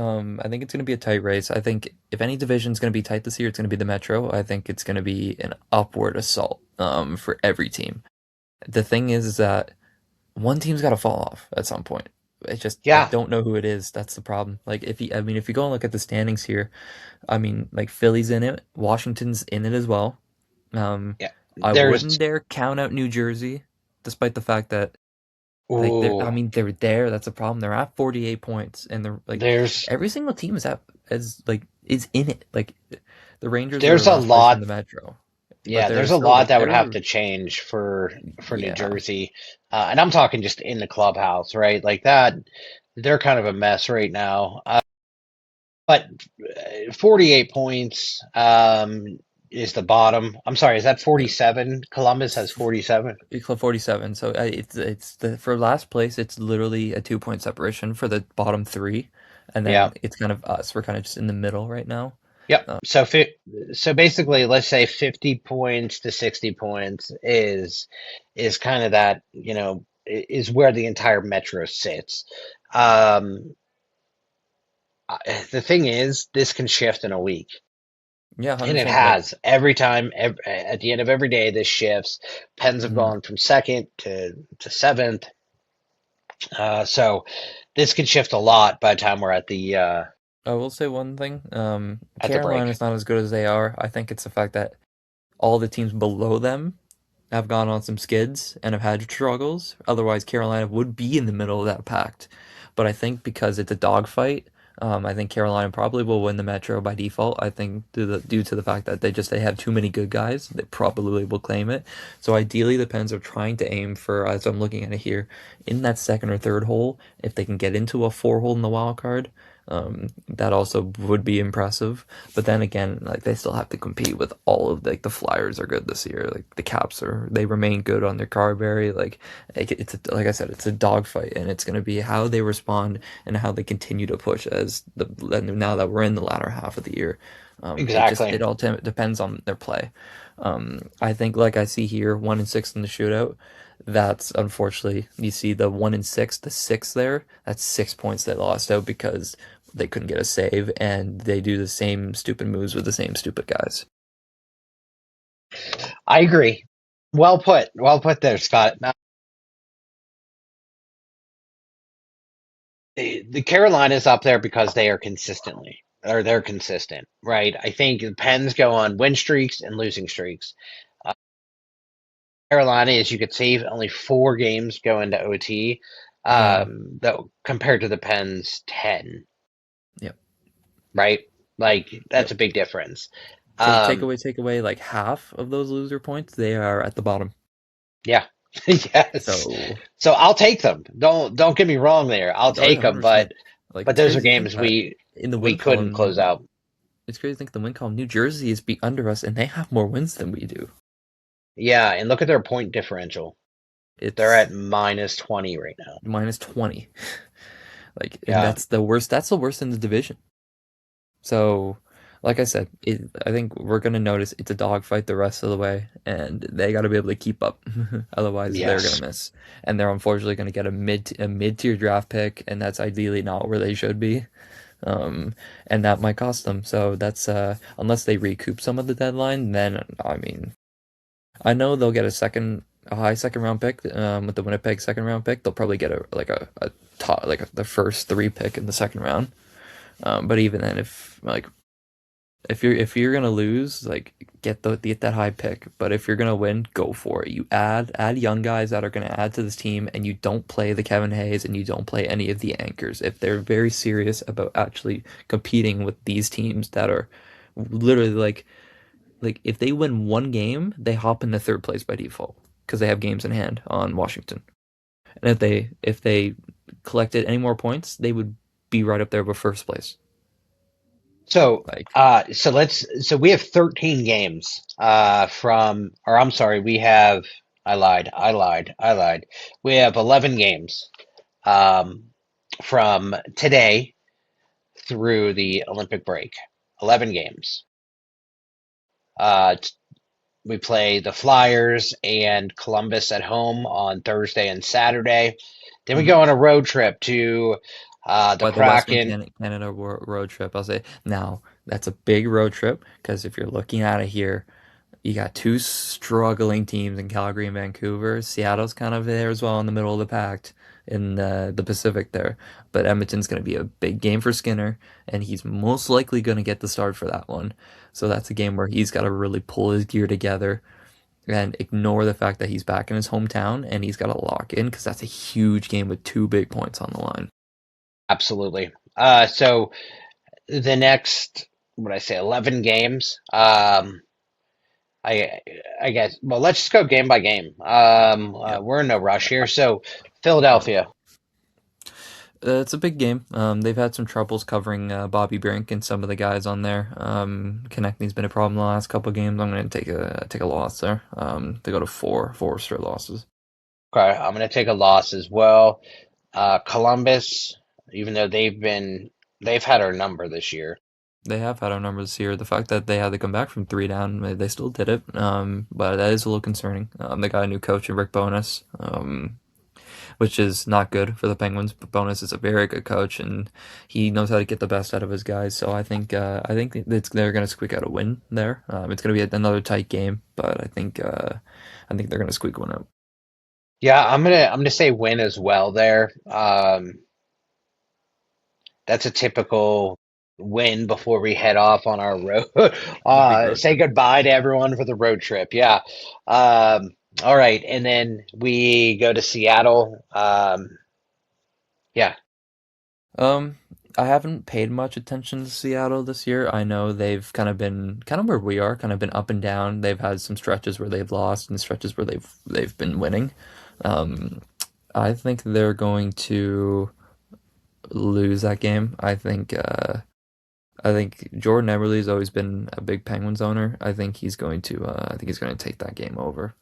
it's going to be a tight race. I think if any division's going to be tight this year, it's going to be the Metro. I think it's going to be an upward assault for every team. The thing is that one team's got to fall off at some point. I Yeah, don't know who it is. That's the problem. Like if you go and look at the standings here, I mean, like Philly's in it, Washington's in it as well. Um, yeah. I There's, wouldn't dare count out New Jersey, despite the fact that I ooh, mean, they're there. That's a problem. They're at 48 points, and they're like there's, every single team is in it. Like the Rangers are there's a last place in lot. the Metro, but Yeah, there's they're a still lot like that would have they're to change for New yeah. Jersey, and I'm talking just in the clubhouse, right? Like that, they're kind of a mess right now. But 48 points is the bottom. I'm sorry, is that 47? Columbus has It's 47. Club 47. So for last place. It's literally a 2 point separation for the bottom three, and then Yeah, it's kind of us. We're kind of just in the middle right now. Yep. So basically, let's say 50 points to 60 points is kind of that, is where the entire metro sits. Um, the thing is, this can shift in a week, Yeah, and it 100%. Like, has every time. At the end of every day, this shifts. Pens have mhm. gone from second to seventh. So this can shift a lot by the time we're I will say one thing. at the break. Carolina's not as good as they are. I think it's the fact that all the teams below them have gone on some skids and have had struggles. Otherwise, Carolina would be in the middle of that pact. But I think because it's a dogfight, I think Carolina probably will win the Metro by default. I think due to the fact that they have too many good guys, they probably will claim it. So ideally, the Pens are trying to aim for, as I'm looking at it here, in that second or third hole. If they can get into a four hole in the wild card, that also would be impressive. But then again, like they still have to compete with all of the Flyers are good this year. Like the Caps they remain good on their Carberry. Like I said, it's a dogfight, and it's going to be how they respond and how they continue to push now that we're in the latter half of the year. Exactly. It all depends on their play. I think like I see here 1-6 in the shootout. That's unfortunately you see the 1-6, the six there. That's 6 points they lost out because they couldn't get a save, and they do the same stupid moves with the same stupid guys. I agree. Well put. Well put there, Scott. Now, the Carolinas up there because they're consistent, right? I think the Pens go on win streaks and losing streaks. Uh, Carolina, as you could see, only 4 games go into OT, Yeah. though compared to the Pens 10, Yep. right? Like that's Yep. a big difference. Take Um, away like half of those loser points, they are at the bottom. yeah, yes. So, So I'll take them. Don't get me wrong there. I'll oh yeah, take them, 100%. Like but it's those are crazy to think games that we in the we win couldn't close column, out. it's crazy to think the win column, New Jersey is be under us, and they have more wins than we do. Yeah, and look at their point differential. They're It's at -20 right now. -20. Like, and Yeah. that's the worst. That's the worst in the division. So, like I said, I think we're gonna notice it's a dogfight the rest of the way, and they got to be able to keep up. Otherwise, they're Yes. gonna miss, and they're unfortunately gonna get a mid-tier draft pick, and that's ideally not where they should be. And that might cost them. So that's unless they recoup some of the deadline, then I mean, I know they'll get a high second round pick with the Winnipeg second round pick. They'll probably get a top the first three pick in the second round. But even then, if you're gonna lose, like get that high pick. But if you're gonna win, go for it. You add young guys that are gonna add to this team, and you don't play the Kevin Hayes, and you don't play any of the anchors. If they're very serious about actually competing with these teams that are literally like if they win one game, they hop into third place by default because they have games in hand on Washington. And if they collected any more points, they would be right up there with first place. So, Like so we have 13 games or I'm sorry, we have I lied. We have 11 games um from today through the Olympic break. 11 games. Uh we play the Flyers and Columbus at home on Thursday and Saturday. Then we mhm. go on a road trip to the By the Western Kraken. Canada road trip, I'll say now that's a big road trip because if you're looking at it here, you got two struggling teams in Calgary and Vancouver. Seattle's kind of there as well in the middle of the pack in the Pacific there. But Edmonton's going to be a big game for Skinner, and he's most likely going to get the start for that one. So that's a game where he's got to really pull his gear together and ignore the fact that he's back in his hometown and he's got to lock in because that's a huge game with two big points on the line. Absolutely. So the next, what I say, 11 games. I I guess. Well, let's just go game by game. Yep. We're in no rush here. So Yep. Philadelphia. It's a big game. They've had some troubles covering Bobby Brink and some of the guys on there. Connecting's been a problem the last couple of games. I'm going to take a loss there. They go to four straight losses. Okay, I'm gonna take a loss as well. Columbus, even though they've had our number this year. They have had our numbers this year. The fact that they had to come back from three down, they still did it. But that is a little concerning. They got a new coach in Rick Bowness, which is not good for the Penguins. But Bowness is a very good coach, and he knows how to get the best out of his guys. So I think they're going to squeak out a win there. It's going to be another tight game, but I think they're going to squeak one out. Yeah, I'm gonna say win as well there. That's a typical win before we head off on our road. The big road Say trip. goodbye to everyone for the road trip. Yeah. All right, and then we go to Seattle. Yeah, Um, I haven't paid much attention to Seattle this year. I know they've kind of been kind of where we are, kind of been up and down. They've had some stretches where they've lost and stretches where they've been winning. Um, I think they're going to lose that game. I think Jordan Eberle's always been a big Penguins owner. I think he's going to take that game over.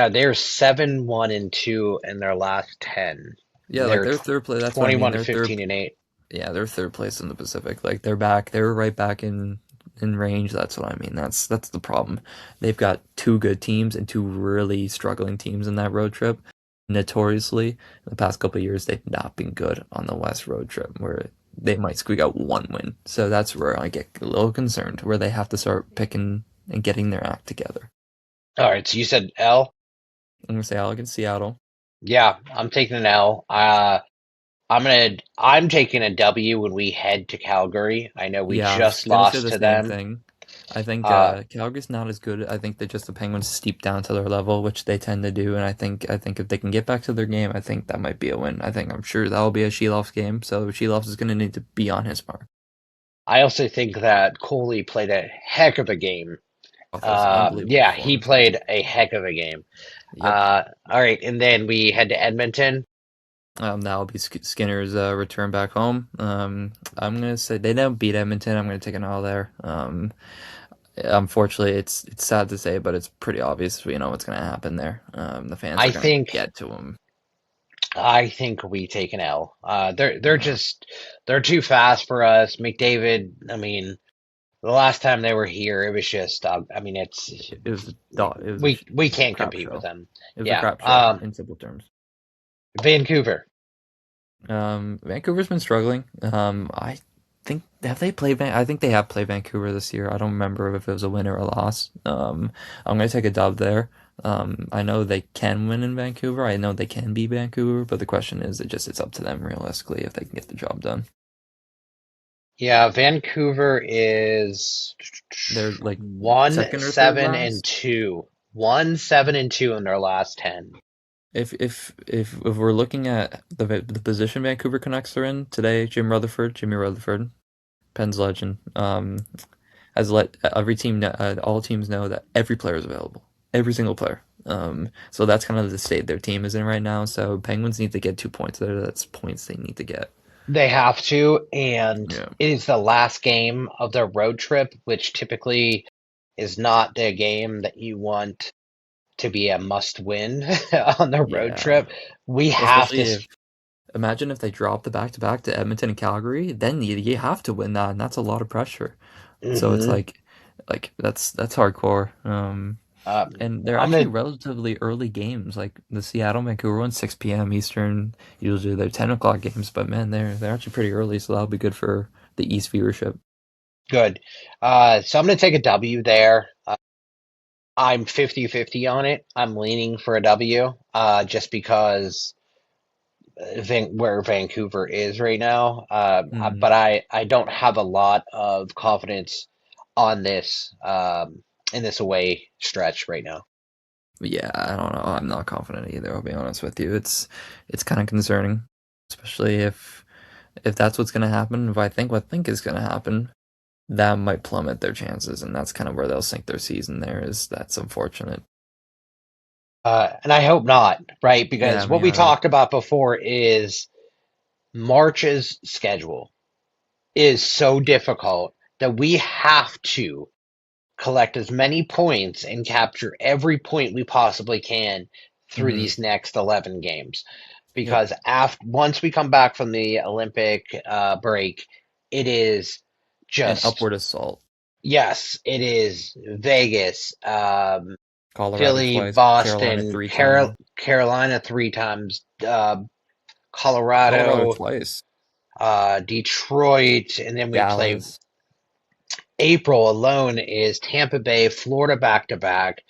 they're 7-1-2 in their last 10. Yeah, like They're they're third place. That's what I mean. 21 to They're third. 15 and 8. Yeah, they're third place in the Pacific. Like they're back. They're right back in range. That's what I mean. That's the problem. They've got two good teams and two really struggling teams in that road trip. Notoriously, in the past couple of years, they've not been good on the West road trip, where they might squeak out one win. So that's where I get a little concerned, where they have to start picking and getting their act together. All right, so you said L. I'm gonna say I'll against Seattle. Yeah, I'm taking an L. I'm taking a W when we head to Calgary. I know we Yeah, I was just gonna say lost the to same them. thing. I think Uh, Calgary's not as good. I think they're just the Penguins steep down to their level, which they tend to do. And I think if they can get back to their game, I think that might be a win. I'm sure that'll be a Sheloff's game. So Sheloff is going to need to be on his mark. I also think that Coley played a heck of a game. That was an unbelievable Yeah, he performance. played a heck of a game. Yep. All right, and then we head to Edmonton. That'll be Skinner's return back home. I'm gonna say they don't beat Edmonton. I'm gonna take an L there. Unfortunately, it's sad to say, but it's pretty obvious. We know what's gonna happen there. The fans I are gonna think get to him. I think we take an L. They're too fast for us. McDavid. I mean, the last time they were here, it was just. I mean, it's It was a dot. It was we a can't crap compete with show. them. It was a Yeah. crap show in simple terms. Vancouver. Vancouver's been struggling. I think have they played I think they have played Vancouver this year. I don't remember if it was a win or a loss. I'm gonna take a dub there. I know they can win in Vancouver. I know they can beat Vancouver, but the question is, it's up to them realistically if they can get the job done. Yeah, Vancouver is They're like one second or third seven and last. two. 1-7-2 in their last 10. If we're looking at the position Vancouver Canucks are in today, Jimmy Rutherford, Penn's legend, has let all teams know that every player is available, every single player. So that's kind of the state their team is in right now. So Penguins need to get 2 points there. That's points they need to get. They have to, and Yeah, it is the last game of their road trip, which typically is not the game that you want to be a must win on the road yeah. trip. We Well, have especially to. if imagine if they drop the back to back to Edmonton and Calgary, then you have to win that, and that's a lot of pressure. So it's Mhm. like that's hardcore. Um, And they're I'm actually gonna relatively early games. Like the Seattle Vancouver one, 6 p.m. Eastern. Usually they're 10 o'clock games, but man, they're actually pretty early, so that'll be good for the East viewership. good. So I'm gonna take a W there. I'm 50-50 on it. I'm leaning for a W, just because where Vancouver is right now. Hmm. But I don't have a lot of confidence on this in this away stretch right now. Yeah, I don't know. I'm not confident either. I'll be honest with you. It's kind of concerning, especially if that's what's gonna happen. If I think is gonna happen, that might plummet their chances, and that's kind of where they'll sink their season. That's unfortunate. And I hope not, right? Yeah, Because what me we either. talked about before is March's schedule is so difficult that we have to collect as many points and capture every point we possibly can through Hmm. these next 11 games. Yep. Because once we come back from the Olympic break, it is An just upward assault. yes, it is Vegas, Colorado Philly, twice, Carolina Boston, 3 times. Carolina 3 times, Colorado Colorado, twice. Detroit, and then we play Dallas. April alone is Tampa Bay, Florida back to back,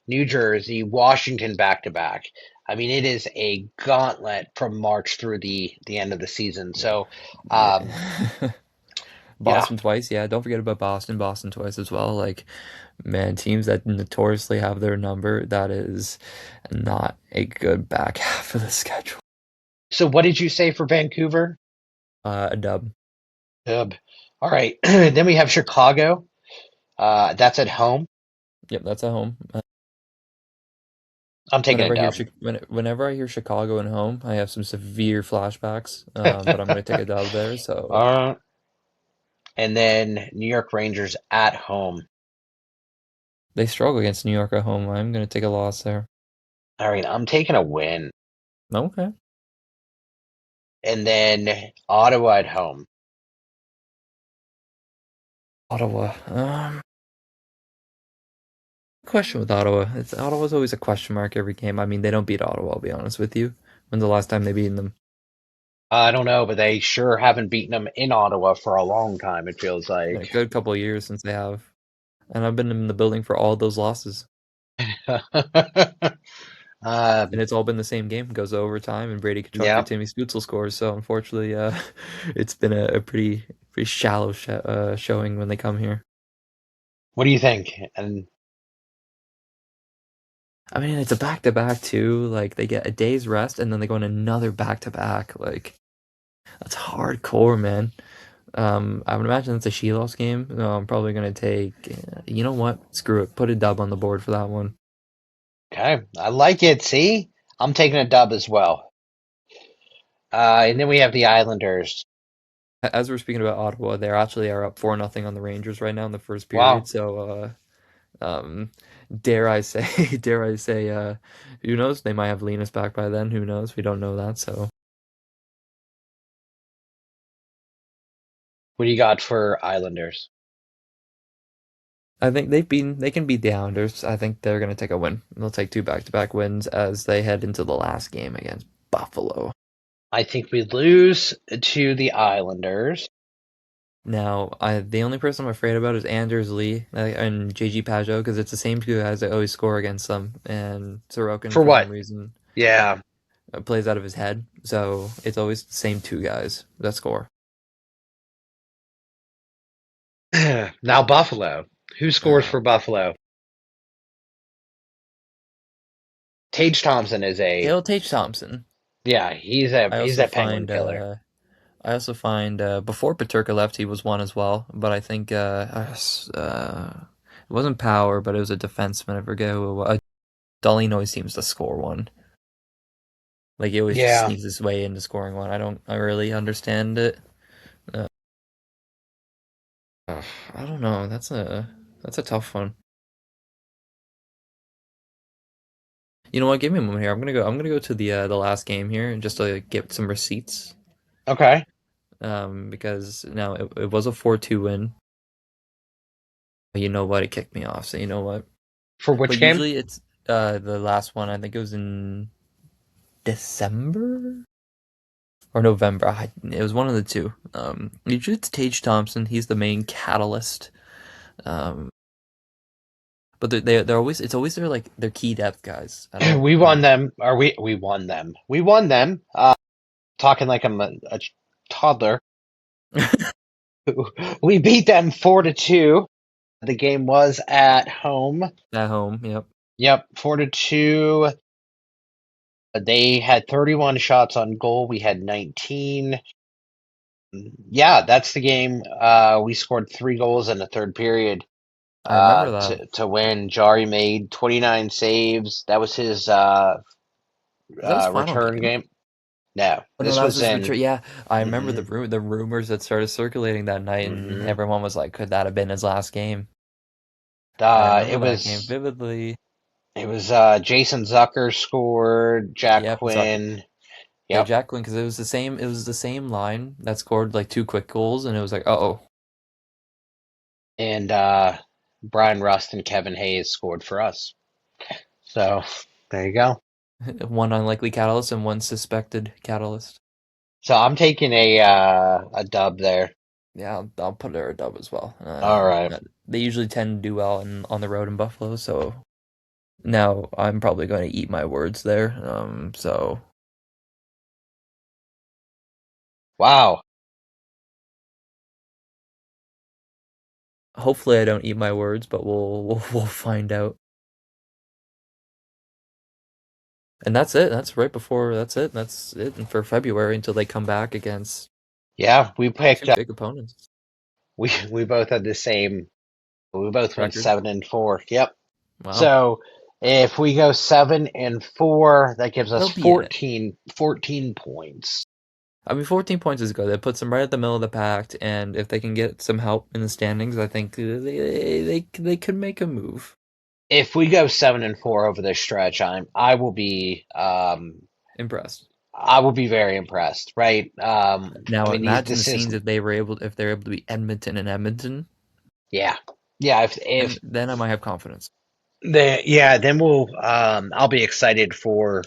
New Jersey, Washington back to back. I mean, it is a gauntlet from March through the end of the season. So, um, Yeah. yeah. Boston twice, yeah. Don't forget about Boston. Boston twice as well. Like, man, teams that notoriously have their number, that is not a good back half of the schedule. So, what did you say for Vancouver? A dub. Dub. All right. Then we have Chicago. That's at home. Yep, that's at home. I'm taking a dub. Whenever I hear Chicago and home, I have some severe flashbacks. But I'm gonna take a dub there. So uh, and then New York Rangers at home. they struggle against New York at home. I'm gonna take a loss there. All right. I'm taking a win. Okay. And then Ottawa at home. Ottawa. Question with Ottawa. Ottawa's always a question mark every game. I mean, they don't beat Ottawa, I'll be honest with you. When's the last time they beat them? I don't know, but they sure haven't beaten them in Ottawa for a long time, it feels A like. good couple of years since they have. And I've been in the building for all those losses. And it's all been the same game. It goes to overtime, and Brady Kachuk or Yeah. Timmy Stützle scores. So unfortunately, it's been a pretty shallow showing when they come here. What do you think? And I mean, it's a back-to-back too. Like, they get a day's rest, and then they go on another back-to-back. Like, that's hardcore, man. I would imagine it's a Shelos game. No, I'm probably gonna take. You know what? Screw it. Put a dub on the board for that one. okay, I like it. See, I'm taking a dub as well. And then we have the Islanders. As we're speaking about Ottawa, they actually are up 4-0 on the Rangers right now in the first period. Wow. So, um, dare I say, dare I say, who knows? They might have Linus back by then. Who knows? We don't know that. So What do you got for Islanders? I think they can beat the Islanders. I think they're gonna take a win. They'll take 2 back-to-back wins as they head into the last game against Buffalo. I think we lose to the Islanders. Now, the only person I'm afraid about is Anders Lee and JG Pajot because it's the same two guys that always score against them, and Sorokin For for some what? reason Yeah. plays out of his head, so it's always the same two guys that score. Now Buffalo. Who scores Uh, for Buffalo? Tage Thompson is a Dale Tage Thompson. yeah. He's I a also Penguin find killer. before Peterka left, he was one as well, but I think it wasn't Power, but it was a defenseman. I forget who it was. Darlene always seems to score one. Like, he always just Yeah. sneaks his way into scoring one. I really understand it. Uh, I don't know. That's a tough one. You know what? Give me a moment here. I'm gonna go to the last game here and just to get some receipts. Okay. Because now it was a 4-2 win. But you know what? It kicked me off. So you know what? For But which game? usually it's the last one. I think it was in December or November. It was one of the two. Usually it's Tage Thompson. He's the main catalyst. But they're always it's always their key depth guys. We won them. Or we won them. We won them. Talking like I'm a toddler. We beat them 4-2. The game was at home. At home. Yep. Yep, 4-2. They had 31 shots on goal. We had 19. Yeah, that's the game. We scored 3 goals in the third period I remember that. to win. Jari made 29 saves. That was his Was that his final return game? game. No, Oh, no, this that was was his in. return. Yeah, I remember hmm the rumors that started circulating that night, and hmm everyone was like, "Could that have been his last game?" I It remember that game was vividly. it was Jason Zucker scored. Jack Yep, Zucker. Quinn. Yeah, Yep. Jack Quinn, because it was the same. It was the same line that scored like 2 quick goals, and it was like, "Uh oh." and Brian Rust and Kevin Hayes scored for us. So there you go. One unlikely catalyst and one suspected catalyst. So I'm taking a dub there. Yeah, I'll put her a dub as well. All right. They usually tend to do well on the road in Buffalo, so now I'm probably going to eat my words there. So Wow. hopefully I don't eat my words, but we'll find out. And that's it. That's right before. That's it. That's it for February until they come back against Yeah, we picked two up. big opponents. We both had the same. We both went Record. 7-4. Yep. Wow, So if we go 7-4, that gives us they'll be in it. 14 points. I mean, 14 points is good. That puts them right at the middle of the pack, and if they can get some help in the standings, I think they could make a move. If we go 7-4 over this stretch, I will be Impressed. I will be very impressed, right? I Now mean imagine the this is scenes if they're able to be Edmonton and Edmonton, yeah. Yeah, and if then I might have confidence. then we'll I'll be excited for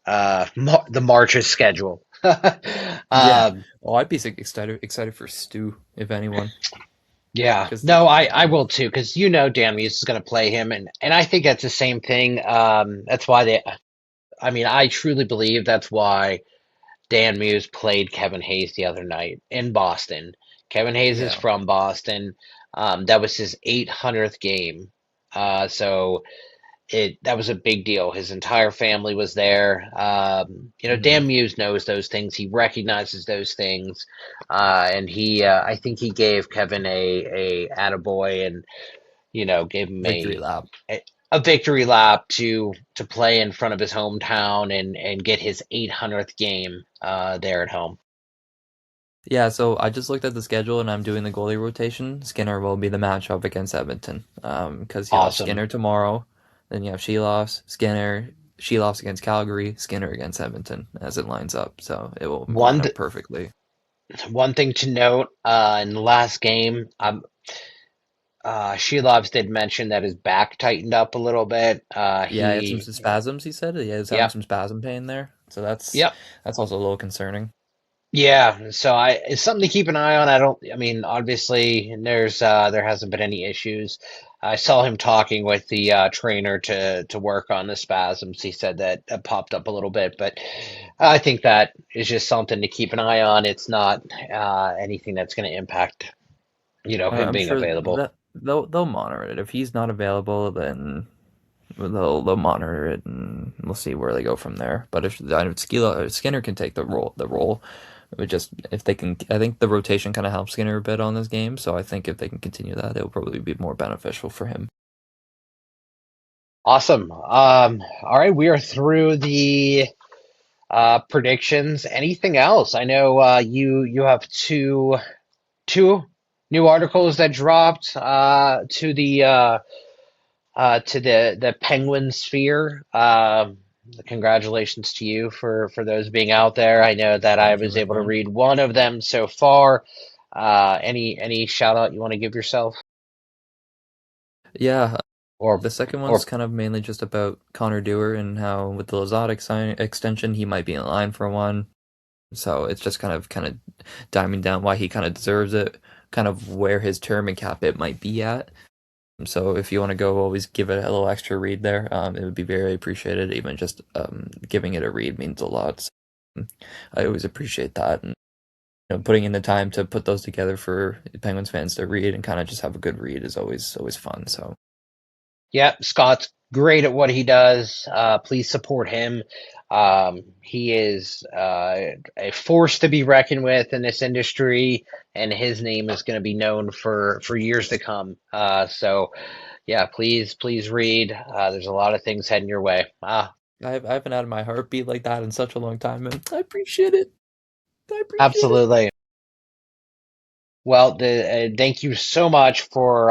the March's schedule. Yeah. um Oh, I'd be excited for Stu if anyone, Yeah, because no, I will too, because Dan Muse is going to play him, and I think that's the same thing. That's why I mean, I truly believe that's why Dan Muse played Kevin Hayes the other night in Boston. Kevin Hayes is yeah. from Boston. That was his 800th game. So that was a big deal. His entire family was there. Hmm. Dan Muse knows those things. He recognizes those things, and I think he gave Kevin a attaboy and gave him Victory lap. a a victory lap to play in front of his hometown and get his 800th game there at home. Yeah, so I just looked at the schedule and I'm doing the goalie rotation. Skinner will be the matchup against Edmonton. Because you'll have Awesome. Skinner tomorrow, then you have Sheloffs, Skinner, Sheloffs against Calgary, Skinner against Edmonton as it lines up. So it will line One up th- perfectly. one thing to note in the last game, Shelovs did mention that his back tightened up a little bit. Yeah, he had some spasms, he said. He was having Yep, some spasm pain there. So yep, that's also a little concerning. yeah. So it's something to keep an eye on. I mean, obviously, there hasn't been any issues. I saw him talking with the trainer to work on the spasms. He said that popped up a little bit, but I think that is just something to keep an eye on. It's not anything that's going to impact, him I'm being sure available. that they'll monitor it. If he's not available, then they'll monitor it and we'll see where they go from there. But if Skinner can take the role, it would just if they can, I think the rotation kind of helps Skinner a bit on this game. So I think if they can continue that, it'll probably be more beneficial for him. Awesome. All right, we are through the predictions. Anything else? I know you have two new articles that dropped to the Penguin sphere. Congratulations to you for those being out there. I know that I Thank you was very able to much. read one of them so far. Any shout out you want to give yourself, Yeah, or the second one's or kind of mainly just about Connor Dewar and how with the Lazard extension he might be in line for one. So it's just kind of diming down why he kind of deserves it, kind of where his term and cap it might be at. So if you want to go, always give it a little extra read there. It would be very appreciated. Even just giving it a read means a lot. So, I always appreciate that, and putting in the time to put those together for Penguins fans to read and kind of just have a good read is always fun. So yeah, Scott's great at what he does. Please support him. He is a force to be reckoned with in this industry, and his name is going to be known for years to come. So, yeah, please read. There's a lot of things heading your way. I haven't had my heartbeat like that in such a long time, and I appreciate it. I appreciate it. Absolutely. Well, thank you so much for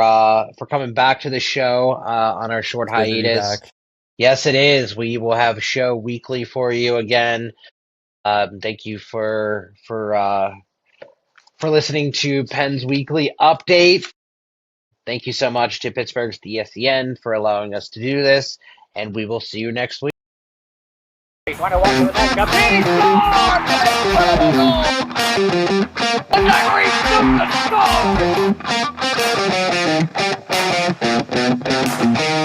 coming back to the show on our short It's good to be hiatus. back. Yes, it is. We will have a show weekly for you again. Thank you for listening to Penn's weekly update. Thank you so much to Pittsburgh's DSEN for allowing us to do this, and we will see you next week. He's trying to walk to the net. He scored! An incredible goal! The Diary shoots the score!